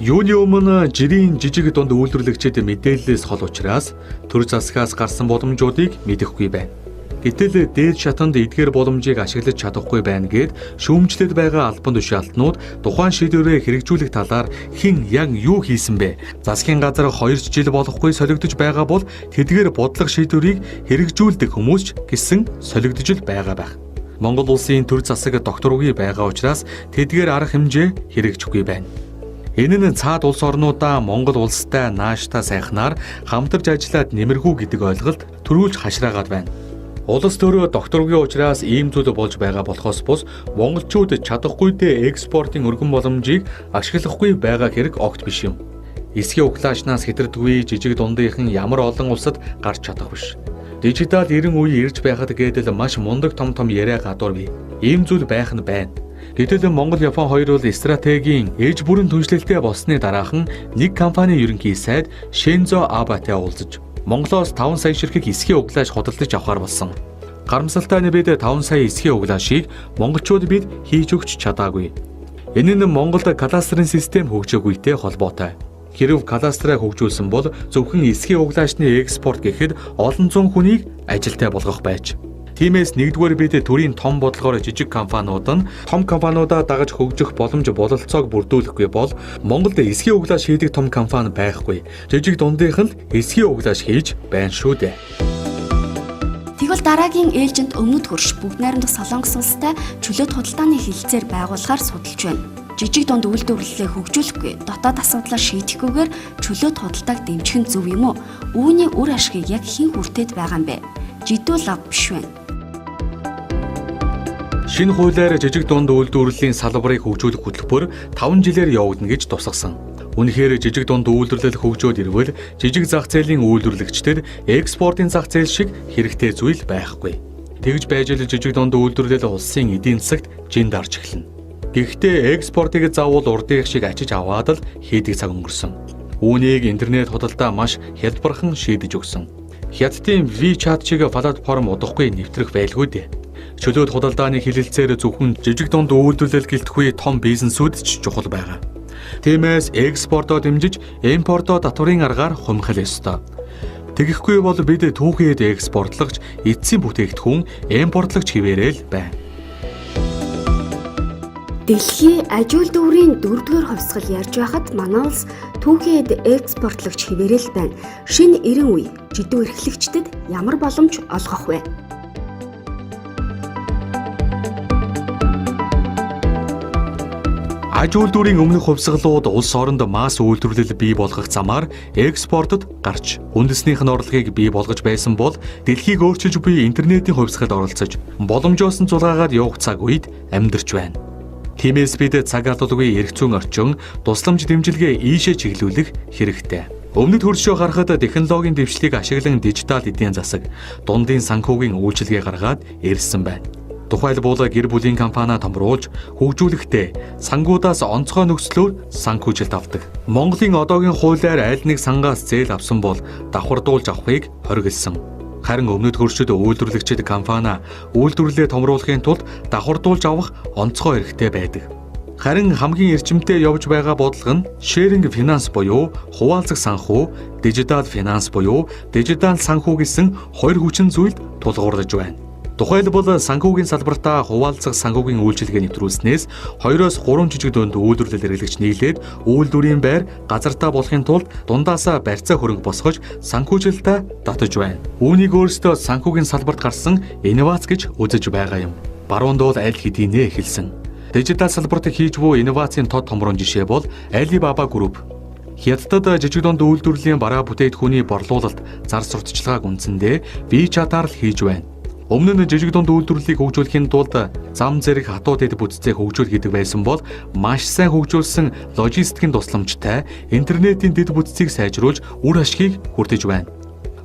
Юуны өмнө жирийн жижиг дунд үйлдвэрлэгчид мэдээллээс хол учраас төр засгаас гарсан боломжуудыг мэдэхгүй байна. Гэтэл дээд шатанд эдгээр боломжийг ашиглаж чадахгүй байна гэд шүүмжлээд байгаа албан тушаалтнууд тухайн шийдвэрээ хэрэгжүүлэх талаар хэн яг юу хийсэн бэ? Засгийн газар 2 жил болохгүй солигдож байгаа бол тэдгээр бодлого шийдвэрийг хэрэгжүүлдэг хүмүүс ч гэсэн солигдож л байгаа байх. Монгол улсын төр засаг докторгүй байгаа учраас тэдгээр арга хэмжээ хэрэгжихгүй байна. Энэ нь цаад улс орнуудаа Монгол улстай нааштай сайхнаар хамтарч ажиллаад нэмэрхүү гэдэг ойлголт төрүүлж хашраагаад байна. Улс төрөө докторгүй учраас ийм зүйл болж байгаа болохоос бус монголчууд чадахгүйдээ экспортын өргөн боломжийг ашиглахгүй байгаа хэрэг огт биш юм. Эсхийн углаашнаас хэтэрдэггүй жижиг дундынхан ямар олон улсад гарч чадах биш. Дижитал 90 үе ирж байхад гэдэл маш мундаг том яриа гадуур бий. Ийм зүйл байх нь байна. Гэтэл Монгол Япон хоёр бол стратегийн ээж бүрэн түншлэлтэй болсны дараахан нэг компани ерөнхий сайд Шинзо Абетэй уулзаж Монголоос 5 сая ширхэг эсхийн углааш худалдаж авахар болсон. Харамсалтай нь бид 5 сая эсхийн углаашийг монголчууд бид хийж өгч чадаагүй. Энэ нь Монголд кадастрын систем хөгжөөгүйтэй холбоотой. Хэрв кадастраа хөгжүүлсэн бол зөвхөн эсхийн углаашны экспорт гэхэд олон зуун хүнийг ажилтай болгох байж. Тиймээс нэгдүгээр бид төрийн том бодлогоор жижиг компаниуд нь том компаниудаа дагаж хөгжих боломж бололцоог бүрдүүлэхгүй бол Монголд эсхийн углааш хийдэг том компани байхгүй. Жижиг дундийнхан л эсхийн углааш хийж байна шүү дээ. Тэгвэл дараагийн ээлжинд өмнөд хөрш бүгд найрамдах Солонгос улстай чөлөөт худалдааны хилэлцээр байгуулахаар судалж байна. Жижиг дунд үйлдвэрлэлээ хөгжүүлэхгүй, дотоод асуудлаа шийдэхгүйгээр чөлөөт худалдааг дэмжих нь зөв юм уу? Үүний үр ашгийг яг хэн хүртээд байгаа юм бэ? Жидүү лав биш байна. Шинэ хуулиар жижиг дунд үйлдвэрлэлийн салбарыг хөгжүүлэх хөтөлбөр 5 жилээр явагдана гэж тусгасан. Үнэхээр жижиг дунд үйлдвэрлэл хөгжөөд ирвэл жижиг зах зээлийн үйлдвэрлэгчдэр экспортын зах зээл шиг хэрэгтэй зүйл байхгүй. Тэгж байж л жижиг дунд үйлдвэрлэл улсын эдийн засагт жин дарж эхэлнэ. Гэхдээ экспортыг заавал урдынх шиг ачиж аваад л хийдэг цаг өнгөрсөн. Үүнийг интернет худалдаа маш хялбархан шийдэж өгсөн. Хятадын WeChat чиг платформ удахгүй нэвтрэх байлгүй дээ. Чөлөөт худалдааны хилэлцээр зөвхөн жижиг дунд үйлдвэрлэл гэлтгүй том бизнесүүд ч чухал байгаа. Тиймээс экспортоо дэмжиж, импортоо татварын аргаар хумхил ёстой. Тэгэхгүй бол бид түүхийд экспортлагч, эцсийн бүтээгдэхүүн импортлагч хിവэрэл байна. Дэлхийн аж үйлдвэрийн 4-р хувьсгал ярьж байхад манай улс түүхийд экспортлагч хിവэрэл байна. Шинэ 90 үе жидүү эрхлэгчдэд ямар боломж олгох вэ? Аж үйлдвэрийн өмнөх хувьсгалууд улс оронд масс үйлдвэрлэл бий болгох замаар экспортод гарч үндэснийх нь орлогыг бий болгож байсан бол дэлхийг өөрчилж буй интернетийн хувьсгалд оролцож боломжоос нь зулгаагаад явах цаг үед амьдарч байна. Тиймээс бид цаг алдалгүй эрх зүйн орчин, тусламж дэмжлэгээ ийшээ чиглүүлэх хэрэгтэй. Өмнөд хөршөө гарахад технологийн дэвшлиг ашиглан дижитал эдийн засаг, дундын санхүүгийн үйлчилгээ гаргаад ирсэн байна. Тухайлбал гэр бүлийн компани томруулж хөгжүүлэхдээ сангуудаас онцгой нөхцлөөр санхүүжилт авдаг. Монголын одоогийн хуулиар аль нэг сангаас зээл авсан бол давхардуулж авахыг хориглосон. Харин өмнөд хөршөд үйлдвэрлэгчид компани үйлдвэрлэлээ томруулахын тулд давхардуулж авах онцгой эрхтэй байдаг. Харин хамгийн эрчимтэй явж байгаа бодлого нь sharing finance буюу хуваалцах санхүү, digital finance буюу дижитал санхүү гэсэн хоёр хүчин зүйлд тулгуурлаж байна. Тухайлбал санхүүгийн салбартаа хуваалцах санхүүгийн үйлчилгээ нэвтрүүлснээс 2-3 жижиг дунд үйлдвэрлэл хэрэглэгч нийлээд үйлдвэрийн байр газартаа болохын тулд дундаасаа барьцаа хөрөнгө босгож санхүүжилтаа татаж байна. Үүнийг өөрсдөө санхүүгийн салбарт гарсан инновац гэж үзэж байгаа юм. Баруунд бол аль хэдийнэ эхэлсэн. Дижитал салбарт хийж буй инновацийн тод томрон жишээ бол Alibaba Group. Хятадд жижиг дунд үйлдвэрлэлийн бараа бүтээгдэхүүний борлуулалт зар сурталчилгааг үндсэндээ WeChat-аар л хийж байна. Өмнө нь жижиг дунд үйлдвэрлэлийг хөгжүүлэхийн тулд зам зэрэг хатуу дэд бүтцээ хөгжүүл гэдэг байсан бол маш сайн хөгжүүлсэн логистикийн тусламжтай интернетийн дэд бүтцийг сайжруулж үр ашгийг хүртэж байна.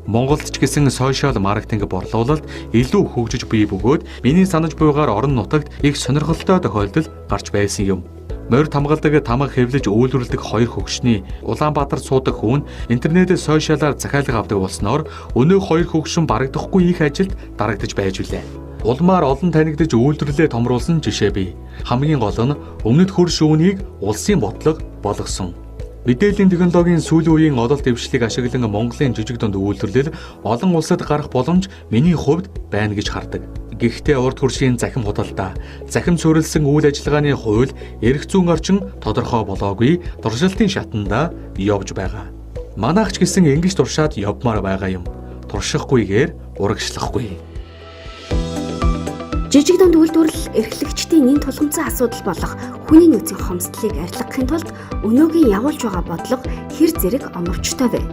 Монголд ч гэсэн сошиал маркетинг борлуулалт илүү хөгжиж буй бөгөөд миний санаж буйгаар орон нутагт их сонирхолтой тохиолдол гарч байсан юм. Морь хамгаалдаг тамга хэвлэж үйлдвэрлэдэг хоёр хөгшний Улаанбаатар суудаг хүн интернетээс сошиалаар захиалга авдаг болсноор өнөө хоёр хөгшин барагдахгүй их ажилд дарагдж байж билээ. Улмаар олон танигдж үйлдвэрлэлээ томруулсан жишээ бий. Хамгийн гол нь өмнөд хөрш үүнийг улсын бодлого болгосон. Мэдээллийн технологийн сүүлийн үеийн одол дэвшлиг ашиглан Монголын жижиг дунд үйлдвэрлэл олон улсад гарах боломж миний хувьд байна гэж хардаг. Гэхдээ урд хөршийн захим худалдаа, захим суурилсан үйл ажиллагааны хууль, эрх зүйн орчин тодорхой болоогүй туршилтын шатанда явж байгаа. Манайх ч гэсэн ингэж туршаад явмаар байгаа юм. Туршихгүйгээр урагшлахгүй. Жижиг дунд үйлдвэрлэл эрхлэгчдийн нэн тулгымцсан асуудал болох хүний нөөцийн хомсдлыг арилгахын тулд өнөөгийн явуулж байгаа бодлого хэр зэрэг оновчтой вэ?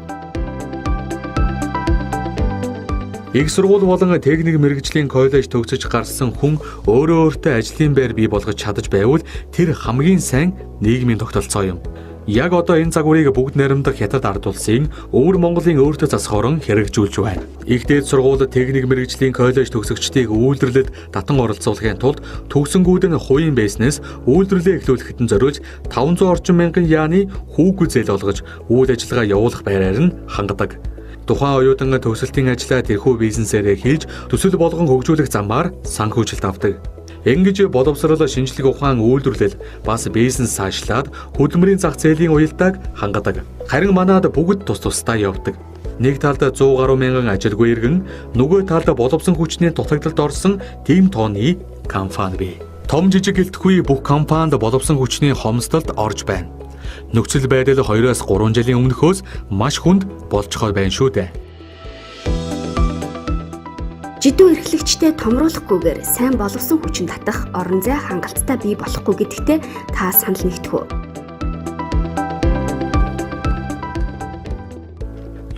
Их сургууль болон техник мэргэжлийн коллеж төгсөж гарсан хүн өөртөө ажлын байр бий болгож чадаж байвал тэр хамгийн сайн нийгмийн тогтолцоо юм. Яг одоо энэ загварыг бүгд найрамдах хятад ард улсын өвөр Монголын өөртөө засахорон хэрэгжүүлж байна. Их дээд сургууль техник мэргэжлийн коллеж төгсөгчдийг үйлдвэрлэлд татан оролцуулахын тулд төгсөнгүүд нь хувийн байснаас үйлдвэрлэлээ эхлүүлэхэд нь зориулж 500 орчим мянган яаны хүүгүй зээл олгож үйл ажиллагаа явуулах байраар нь хангадаг. Тухайн оюутан төгсөлтийн ажлаа тэрхүү бизнесээрээ хийж төсөл болгон хөгжүүлэх замаар санхүүжилт авдаг. Ингэж боловсрол шинжлэх ухаан үйлдвэрлэл бас бизнес цаашлаад хөдөлмөрийн зах зээлийн уялдааг хангадаг. Харин манайд бүгд тус тусдаа явдаг. Нэг талд 100 гаруй мянган ажилгүй иргэн, нөгөө талд боловсон хүчний дутагдалд орсон тийм тооны компани бий. Том жижиг гэлтгүй бүх компанид боловсон хүчний хомсдолд орж байна. Нөхцөл байдал 2-3 жилийн өмнөхөөс маш хүнд болцохой байна шүү дээ. Жидүү эрхлэгчтэй томруулахгүйгээр сайн боловсон хүчин татах орон зай хангалттай бий болохгүй гэдэгтээ та санал нэгдэх үү?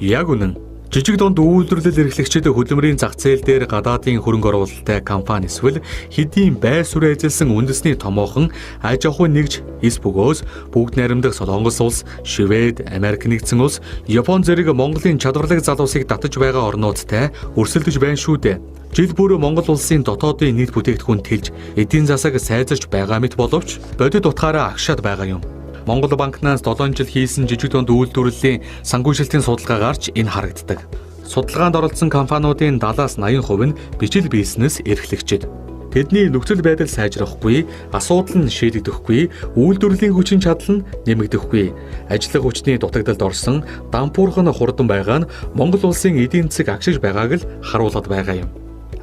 Яг үнэн. Жижиг дунд үйлдвэрлэл эрхлэгчид хөдөлмөрийн зах зээл дээр гадаадын хөрөнгө оруулалттай компани эсвэл хэдийн байр суурь эзэлсэн үндэсний томоохон аж ахуйн нэгж эс бөгөөс бүгд найрамдах Солонгос улс, Швед, Америк нэгдсэн улс, Япон зэрэг Монголын чадварлаг залуусыг татаж байгаа орнуудтай өрсөлдөж байна шүү дээ. Жил бүр Монгол улсын дотоодын нийт бүтээгдэхүүн тэлж эдийн засаг сайжирч байгаа мэт боловч бодит утгаараа агшаад байгаа юм. Монгол банкнаас 7 жил хийсэн жижиг дунд үйлдвэрлэлийн санхүүжилтийн судалгаагаар ч энэ харагддаг. Судалгаанд оролцсон компаниудын 70-80% нь бичил бизнес эрхлэгчид. Тэдний нөхцөл байдал сайжрахгүй, асуудал нь шийдэгдэхгүй, үйлдвэрлэлийн хүчин чадал нь нэмэгдэхгүй, ажиллах хүчний дутагдалд орсон, дампуурхан хурдан байгаа нь Монгол улсын эдийн засаг агшиж байгааг л харуулад байгаа юм.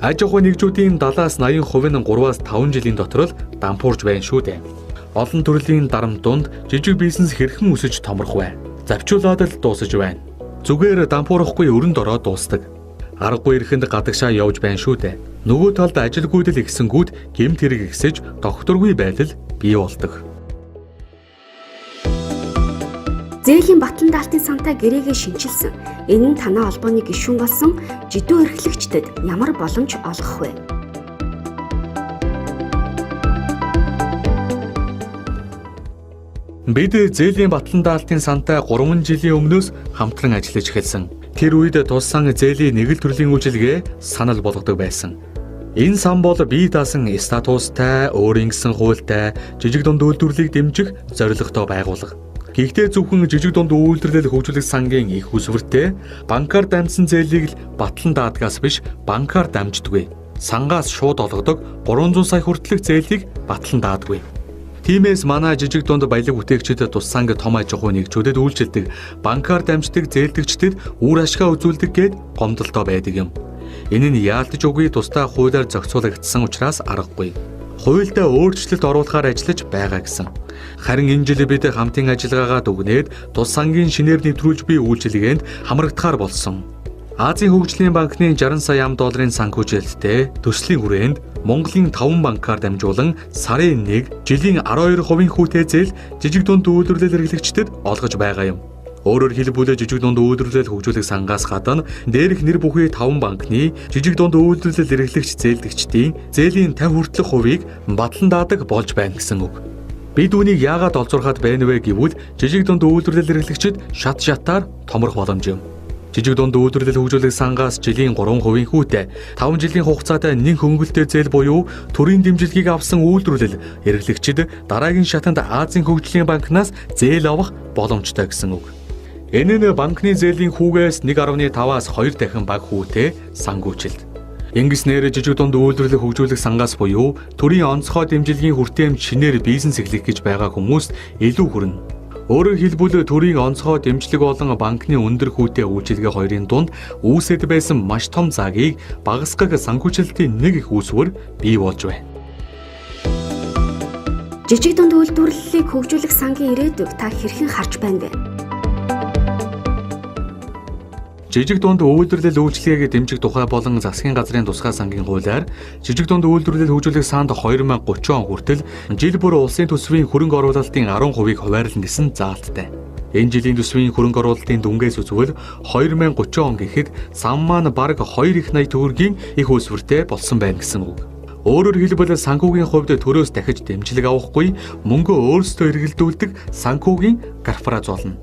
Аж ахуйн нэгжүүдийн 70-80% нь 3-5 жилийн дотор л дампуурж байна шүү дээ. Олон төрлийн дарамт дунд жижиг бизнес хэрхэн өсөж томрох вэ? Завчуулаад л дуусаж байна. Зүгээр дампуурахгүй өрөнд ороод дуусдаг. Аргагүй ирэхэнд гадагшаа явж байна шүү дээ. Нөгөө талд ажилгүйдэл ихсэнгүүд гэмт хэрэг ихсэж докторгүй байдал бий болдог. Зээлийн батлан даалтын сантай гэрээгээ шинчилсэн. Энэ нь танай холбооны гишүүн болсон жидүү эрхлэгчдэд ямар боломж олгох вэ? Бид зээлийн батлан даалтын сантай 3 жилийн өмнөөс хамтран ажиллаж эхэлсэн. Тэр үед туссан зээлийн нэг л төрлийн үйлчилгээ санал болгодог байсан. Энэ сан бол бие даасан статустай, өөрийн гэсэн хуультай жижиг дунд үйлдвэрлэлийг дэмжих зорилготой байгууллага. Гэхдээ зөвхөн жижиг дунд үйлдвэрлэл хөгжүүлэх сангийн их усвартэй банкар дамжсан зээлийг л батлан даадгаас биш банкар дамждаггүй. Сангаас шууд олгодог 300 сая хүртэлх зээлийг батлан даадаггүй. Тиймээс манай жижиг дунд баялаг бүтээгчид тус санг том аж ахуй нэгжүүдэд үйлчилдэг, банкар дамждаг зээлдэгчдэд үр ашгаа үзүүлдэг гэд гомдолтой байдаг юм. Энэ нь яалтж үгүй тусдаа хуулиар зохицуулагдсан учраас аргагүй. Хуульд өөрчлөлт оруулахаар ажиллаж байгаа гэсэн. Харин энэ жил бид хамтын ажиллагаагаа дүгнээд тус сангийн шинээр нэвтрүүлж буй үйлчилгээнд хамрагдахаар болсон. Азийн хөгжлийн банкны 60 сая $60 санхүүжилттэй төслийн хүрээнд Монголын 5 банкар дамжуулан сарын 1, жилийн 12% хүүтэй зээл жижиг дунд үйлдвэрлэл эрхлэгчдэд олгож байгаа юм. Өөрөөр хэлбэл жижиг дунд үйлдвэрлэл хөгжүүлэх сангаас гадна дээрх нэр бүхий 5 банкны жижиг дунд үйлдвэрлэл эрхлэгч зээлдэгчдийн зээлийн 50% хувийг батлан даадаг болж байна гэсэн үг. Бид үүнийг яагаад олзуурхаад байна вэ гэвэл жижиг дунд үйлдвэрлэл эрхлэгчид шат шатаар томрох боломж юм. Жижиг дунд үйлдвэрлэл хөгжүүлэх сангаас жилийн 3% хүүтэй 5 жилийн хугацаанд нэг хөнгөлтэй зээл буюу төрийн дэмжлэгийг авсан үйлдвэрлэл эрхлэгчид дараагийн шатанд Азийн хөгжлийн банкнаас зээл авах боломжтой гэсэн үг. Энэ нь банкны зээлийн хүүгээс 1.5-аас 2 дахин бага хүүтэй сангүүжилт. Ингэснээр жижиг дунд үйлдвэрлэл хөгжүүлэх сангаас буюу төрийн онцгой дэмжлэгийн хүртээмж шинээр бизнес эхлэх гэж байгаа хүмүүст илүү хүрнэ. Өөрөөр хэлбэл төрийн онцгой дэмжлэг болон банкны өндөр хүүтэй үйлчилгээ хоёрын дунд үүсэт байсан маш том заагийг багасгах санхүүжилтийн нэг их үүсвэр бий болж байна. Жижиг дунд үйлдвэрлэлийг хөгжүүлэх сангийн ирээдүйг та хэрхэн харж байна вэ? Жижиг дунд үйлдвэрлэл үйлчилгээг дэмжих тухай болон засгийн газрын тусгай сангийн хуулиар жижиг дунд үйлдвэрлэл хөгжүүлэх санд 2030 он хүртэл жил бүр улсын төсвийн хөрөнгө оруулалтын 10%-ийг хуваарлана гэсэн заалттай. Энэ жилийн төсвийн хөрөнгө оруулалтын дүнгээс үзвэл 2030 он гэхэд сан маань бараг 2 их 80 төгрөгийн их усвартэй болсон байна гэсэн үг. Өөрөөр хэлбэл санхүүгийн хувьд төрөөс дахиж дэмжлэг авахгүй мөнгө өөрсдөө эргэлдүүлдэг санхүүгийн корпорац болно.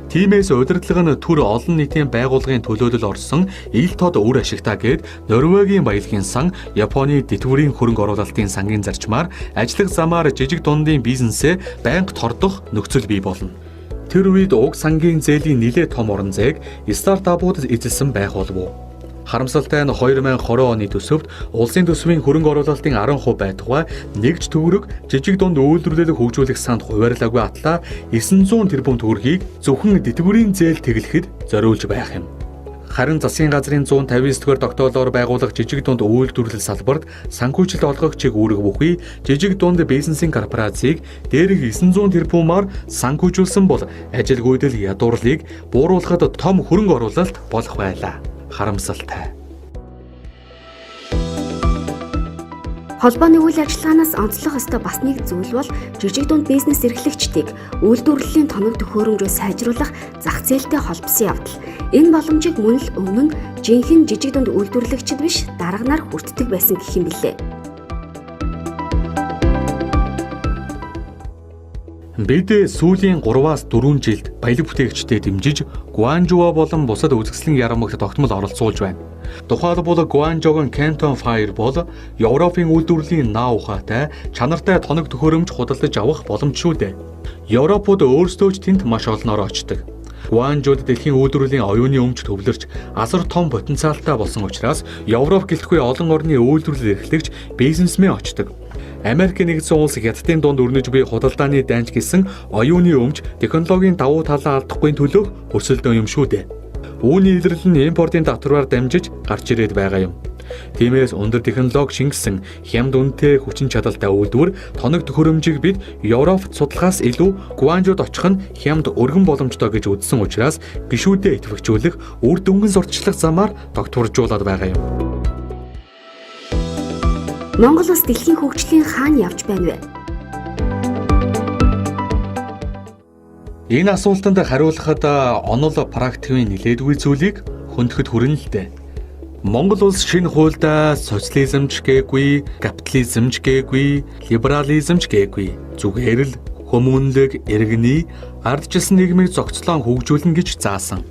Тиймээс удирдлага нь төр олон нийтийн байгууллагын төлөөлөл орсон ил тод үр ашигтай гээд Норвегийн баялагын сан, Японы дэтгэврийн хөрөнгө оруулалтын сангийн зарчмаар ажиллах замаар жижиг дундын бизнесээ байнга тордох нөхцөл бий болно. Тэр үед уг сангийн зээлийн нэлээд том орон зайг стартапууд эзэлсэн байх болов. Харамсалтай нь 2020 оны төсөвт улсын төсвийн хөрөнгө оруулалтын 10% байтугай нэгж төгрөг жижиг дунд үйлдвэрлэл хөгжүүлэх санд хуваарлаагүй атлаа 900 тэрбум төгрөгийг зөвхөн дэтгэврийн зээл тэглэхэд зориулж байх юм. Харин засгийн газрын 159-р тогтоолоор байгуулах жижиг дунд үйлдвэрлэл салбарт санхүүжилт олгогчийг үүрэг бүхий жижиг дунд бизнесийн корпорацийг дээрх 900 тэрбумаар санхүүжүүлсэн бол ажилгүйдэл ядуурлыг бууруулахад том хөрөнгө оруулалт болох байлаа. Харамсалтай. Холбооны үйл ажиллагаанаас онцлох ёстой бас нэг зүйл бол жижиг дунд бизнес эрхлэгчдийг үйлдвэрлэлийн тоног төхөөрөмжөө сайжруулах зах зээлтэй холбосон явдал. Энэ боломжийг мөн л өмнө нь жинхэнэ жижиг дунд үйлдвэрлэгчид биш дарганаар хүртдэг байсан гэх юм билээ. Бид сүүлийн 3-аас 4 жилд баялаг бүтээгчдэд дэмжиж Гуанжуа болон бусад үзэсгэлэн ярамгт тогтмол оролцуулж байна. Тухайлбал Гуанжогийн Canton Fire бол Европын үйлдвэрлэлийн наа ухаатай, чанартай тоног төхөөрөмж худалдаж авах боломжшгүй дээ. Европод өөрсдөө ч тэнд маш олноор очдог. Гуанжууд дэлхийн үйлдвэрлэлийн оюуны өмч төвлөрч асар том потенциалтай болсон учраас Европ гэлтгүй олон орны үйлдвэрлэл эрхлэгч бизнесмен очдог. Америк нэгдсэн улс хятадын дунд өрнөж буй худалдааны данж гэсэн оюуны өмч технологийн давуу талаа алдахгүй төлөөх өсөлтөө юм шүү дээ. Үүний илэрлэл нь импортын татвараар дамжиж гарч ирээд байгаа юм. Тиймээс өндөр технологи шингэсэн хямд үнэтэй хүчин чадалтай үйлдвэр тоног төхөөрөмжийг бид Европт судлахаас илүү Гуанжууд очих нь хямд өргөн боломжтой гэж үзсэн учраас гишүүдэд идэвхжүүлэх үр дүнгийн сурталчлах замаар тогтворжуулаад байгаа юм. Монгол улс дэлхийн хөгжлийн хаана явж байна вэ? Энэ асуултанд хариулахад онол практикийн нэлээдгүй зүйлийг хөндөд хүрнэ л дээ. Монгол улс шинэ хуульдаа социализмч гээгүй, капитализмч гээгүй, либерализмч гээгүй. Зүгээр л хүмүүнлэг, иргэний ардчилсан нийгмийг зохицлон хөгжүүлнэ гэж заасан.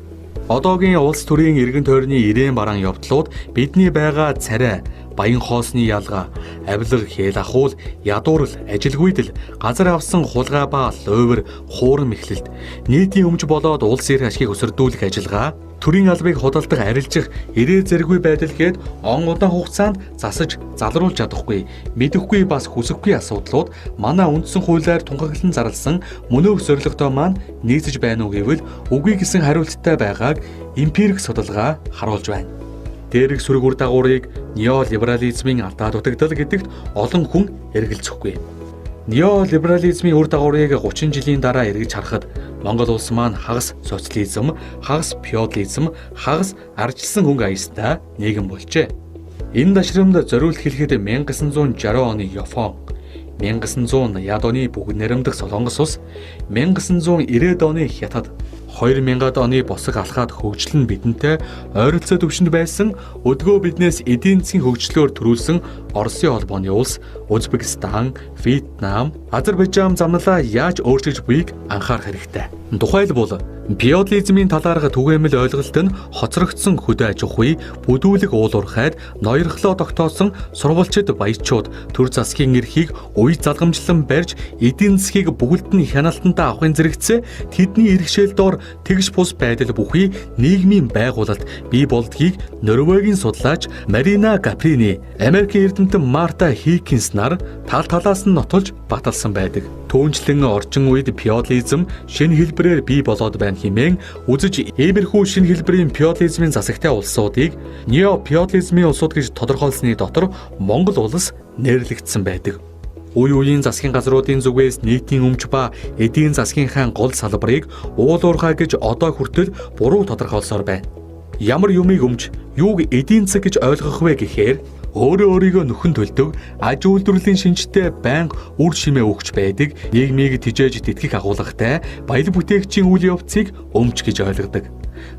Одоогийн улс төрийн иргэн тойрны ирээн бараан явдлууд бидний байгаа царай, баян хоосны ялгаа, авилга, хэл ахуул, ядуурл, ажилгүйдэл, газар авсан хулгай ба луйвар, хуурам эхлэлт, нийтийн өмч болоод улс эрх ашгийг өсөрдүүлэх ажиллагаа, төрийн албыг худалдах, арилжих, ирээ зэргүй байдал гээд он удаан хугацаанд засаж залруулж чадахгүй, мэдэхгүй бас хүсэхгүй асуудлууд манай үндсэн хуулиар тунхаглан зарласан мөнөөх зорилготой маань нийцэж байна уу гэвэл үгүй гэсэн хариулттай байгааг эмпирик судалгаа харуулж байна. Дээрх сүрэг үр дагаврыг неолиберализмын алдаа дутагдал гэдэгт олон хүн эргэлзэхгүй. Неолиберализмын үр дагаврыг 30 жилийн дараа эргэж харахад Монгол улс маань хагас социализм, хагас феодализм, хагас ардчилсан хөнгө аястай нийгэм болжээ. Энэ дашрамд зориулт хэлэхэд 1960 оны Япон, 1900 яд оны бүгд найрамдах Солонгос улс, 1990 оны Хятад, 2000-ад оны босог алхаад хөгжил нь бидэнтэй ойролцоо төвшөнд байсан өдгөө биднээс эдийн засгийн хөгжлөөр төрүүлсэн Оросын холбооны улс, Узбекистан, Вьетнам, Азербайджан замналаа яаж өөрчилж буйг анхаарах хэрэгтэй. Тухайлбал феодализмын талаарх түгээмэл ойлголт нь хоцрогдсон хөдөө аж ахуй, бүдүүлэг уулуурхайд ноёрхлоо тогтоосон сурвалжид баячууд төр засгийн эрхийг үе залгамжлан барьж эдийн засгийг бүгд нь хяналтандаа авахын зэрэгцээ тэдний иргэшээл дор тэгш бус байдал бүхий нийгмийн байгуулалт бий болдгийг Норвегийн судлаач Марина Каприни, Америкийн эрдэмтэн Марта Хикинс нар тал талаас нь нотолж баталсан байдаг. Түүнчлэн орчин үед феодализм шинэ хэлбэрээр бий болоод байна хэмээн үзэж иймэрхүү шинэ хэлбэрийн феодализмын засагтай улсуудыг неофеодализмын улсууд гэж тодорхойлсны дотор Монгол улс нэрлэгдсэн байдаг. Үе үеийн засгийн газруудын зүгээс нийтийн өмч ба эдийн засгийнхаа гол салбарыг уулуурхай гэж одоо хүртэл буруу тодорхойлсоор байна. Ямар юмыг өмч, юуг эдийн засаг гэж ойлгох вэ гэхээр өөрөө өөрийгөө нөхөн төлдөг, аж үйлдвэрлэлийн шинжтэй байнга үр шимээ өгч байдаг, нийгмийг тижээж тэтгэх агуулгатай баялаг бүтээгчийн үйл явцыг өмч гэж ойлгодог.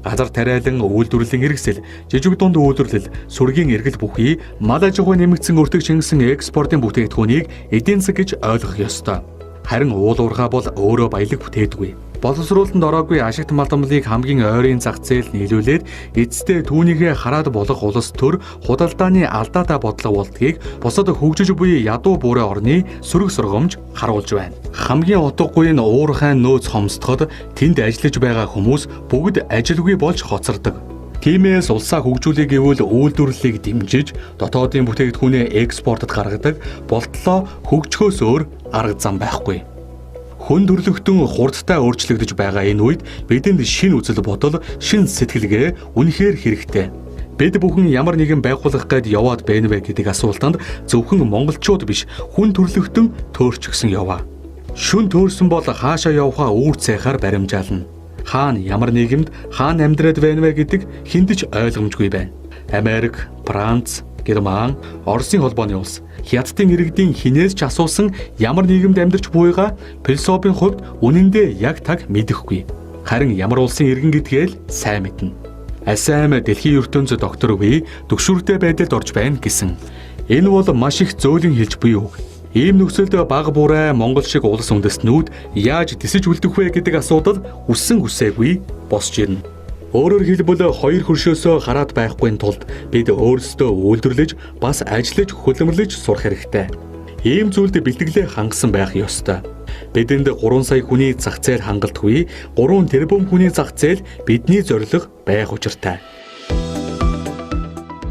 Газар тариалан үйлдвэрлэлийн хэрэгсэл, жижиг дунд үйлдвэрлэл, сүргийн эргэл бүхий, мал аж ахуй нэмэгдсэн өртөг шингэсэн экспортын бүтээгдэхүүнийг эдийн засаг гэж ойлгох ёстой. Харин уулуурхай бол өөрөө баялаг бүтээгдэхүүн. Боловсруулалтанд ороогүй ашигт малдамлыг хамгийн ойрын зах зээл нийлүүлээд эцэстээ түүнийгээ хараад болох улс төр худалдааны алдаатай бодлого болдгийг бусад хөгжиж буй ядуу буурай орны сөрөг сургамж харуулж байна. Хамгийн утгагүй нь уурхай нөөц хомсдоход тэнд ажиллаж байгаа хүмүүс бүгд ажилгүй болж хоцордог. Тиймээс улсаа хөгжүүлэх гэвэл үйлдвэрлэлийг дэмжиж, дотоодын бүтээгдэхүүнээ экспортод гаргадаг болтлоо хөгжөхөөс өөр арга зам байхгүй. Хүн төрлөختөн хурдтай өөрчлөгдөж байгаа энэ үед бидэнд шинэ үзэл бодол, шинэ сэтгэлгээ үнэхээр хэрэгтэй. Бид бүхэн ямар нэгэн байгууллага гээд яваад байна вэ гэдэг асуултанд зөвхөн монголчууд биш, хүн төрлөختөн төөрчгсөн яваа. Шүн төөрсөн бол хаашаа явхаа үүр цайхаар баримжаална. Хаана ямар нийгэмд хаана амьдраад байна вэ гэдэг хиндэж ойлгомжгүй байна. Америк, Франц, Герман, Оросын холбооны улс, Хятадын иргэдийн хинээс ч асуусан ямар нийгэмд амьдарч буйгаа философийн хувьд үнэндээ яг таг мэдэхгүй. Харин ямар улсын иргэн гэдгээл сайн мэднэ. Асайм дэлхийн ертөнцийн доктор үе төгшүүртэй байдалд орж байна гэсэн. Энэ бол маш их зөөлөн хэлж буй үг. Ийм нөхцөлд бага буурай Монгол шиг улс үндэстнүүд яаж тисэж үлдэх вэ гэдэг асуудал үссэн үсээгүй босч ирнэ. Өөрөөр хэлбэл хоёр хөршөөсөө хараад байхгүй тулд бид өөрсдөө үйлдвэрлэж бас ажиллаж хөлөмрлөж сурах хэрэгтэй. Ийм зүйлд бэлтгэлээ хангасан байх ёстой. Бидэнд 3 сая хүний зах зээл хангалтгүй, 3 тэрбум хүний зах зээл бидний зорилго байх учиртай.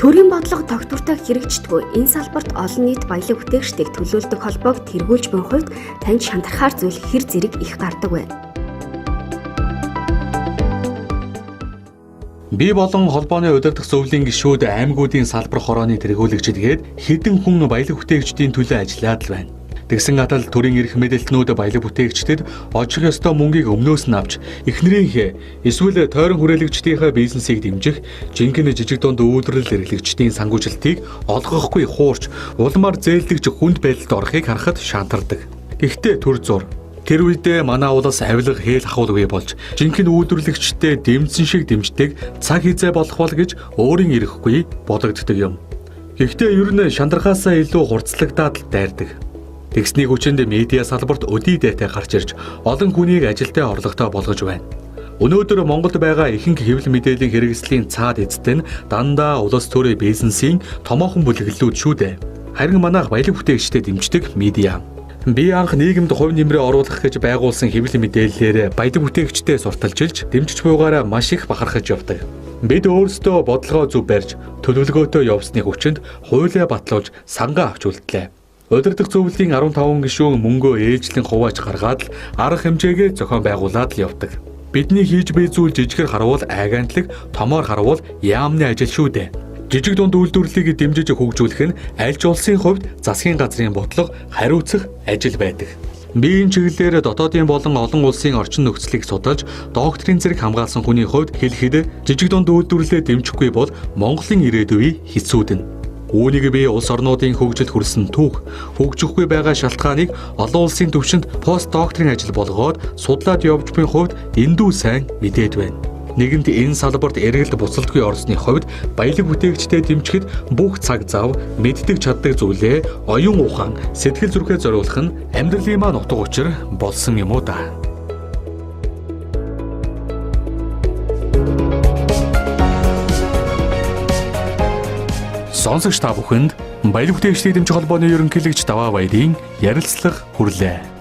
Төрийн бодлого тогтвортой хэрэгждэггүй энэ салбарт олон нийт баялаг бүтээгчдийг төлөөлдөг холбоог тэргүүлж буй хувьд танд шантархаар зүйл хэр зэрэг их гардаг вэ? Би болон холбооны удирдах зөвлөлийн гишүүд аймагуудын салбар хорооны тэргүүлэгчдгээд хэдэн хүн баялаг бүтээгчдийн төлөө ажиллаад л байна. Тэгсэн атал төрийн эрх мэдээлтнүүд баялаг бүтээгчдэд очих ёстой мөнгийг өмнөөс нь авч эхнэрийнхээ эсвэл тойрон хүрээлэгчдийнхээ бизнесийг дэмжих, жинхэнэ жижиг дунд үйлдвэрлэл эрхлэгчдийн санхүүжилтийг олгохгүй хуурч улмаар зээлдэгч хүнд байдалд орохыг харахад шаантардаг. Гэхдээ төр зур Тэр үедээ манай улс авилга хээл ахуулгүй болж жинхэнэ үйлдвэрлэгчтэй дэмжсэн шиг дэмждэг цаг хязээ болох бол гэж өөрийн ирэхгүй бодогддог юм. Гэхдээ ер нь шандаргаасаа илүү хурцлагдаад л дайрдаг. Тэгсний хүчинд медиа салбарт өдий дайтай гарч ирж олон хүнийг ажилдаа орлоготой болгож байна. Өнөөдөр Монголд байгаа ихэнх хэвлэл мэдээллийн хэрэгслийн цаад эзэд нь дандаа улс төрийн бизнесийн томоохон бүлэглэлүүд шүү дээ. Харин манайх баялаг бүтээгчдэд дэмждэг медиа. Би анх нийгэмд хувь нэмрээ оруулах гэж байгуулсан хэвлэл мэдээллээр баялаг бүтээгчдээ сурталчилж, дэмжиж буйгаараа маш их бахархаж явдаг. Бид өөрсдөө бодлогоо зөв барьж, төлөвлөгөөтэй явсны хүчинд хуулиа батлуулж сангаа авч үлдлээ. Удирдах зөвлөлийн 15 гишүүн мөнгөө ээлжлэн хувааж гаргаад л арга хэмжээгээ зохион байгуулад л явдаг. Бидний хийж буй зүйл жижигэр харуул айгаантлаг, томоор харуул яамны ажил шүү дээ. Жижиг дунд үйлдвэрлэлийг дэмжиж хөгжүүлэх нь аль ч улсын хувьд засгийн газрын бодлого хариуцах ажил байдаг. Би энэ чиглэлээр дотоодын болон олон улсын орчин нөхцөлийг судалж, докторийн зэрэг хамгаалсан хүний хувьд хэлэхэд жижиг дунд үйлдвэрлэлээ дэмжихгүй бол Монголын ирээдүйн хэцүүднэ. Үүнийг би улс орнуудын хөгжилд хүрсэн түүх, хөгжихгүй байгаа шалтгааныг олон улсын түвшинд пост докторийн ажил болгоод судлаад явж буй хувьд эндүү сайн мэдээд байна. Нэгэнт энэ салбарт эргэлт буцалтгүй орсны хувьд баялаг бүтээгчдэд дэмжихэд бүх цаг зав мэддэг чаддаг зүйлээ оюун ухаан сэтгэл зүрхээ зориулах нь амьдралын маань утга учир болсон юм уу да. Сонсогч та бүхэнд баялаг бүтээгчдийн дэмжих холбооны ерөнхийлөгч Даваа Баярын ярилцлага хүрлээ.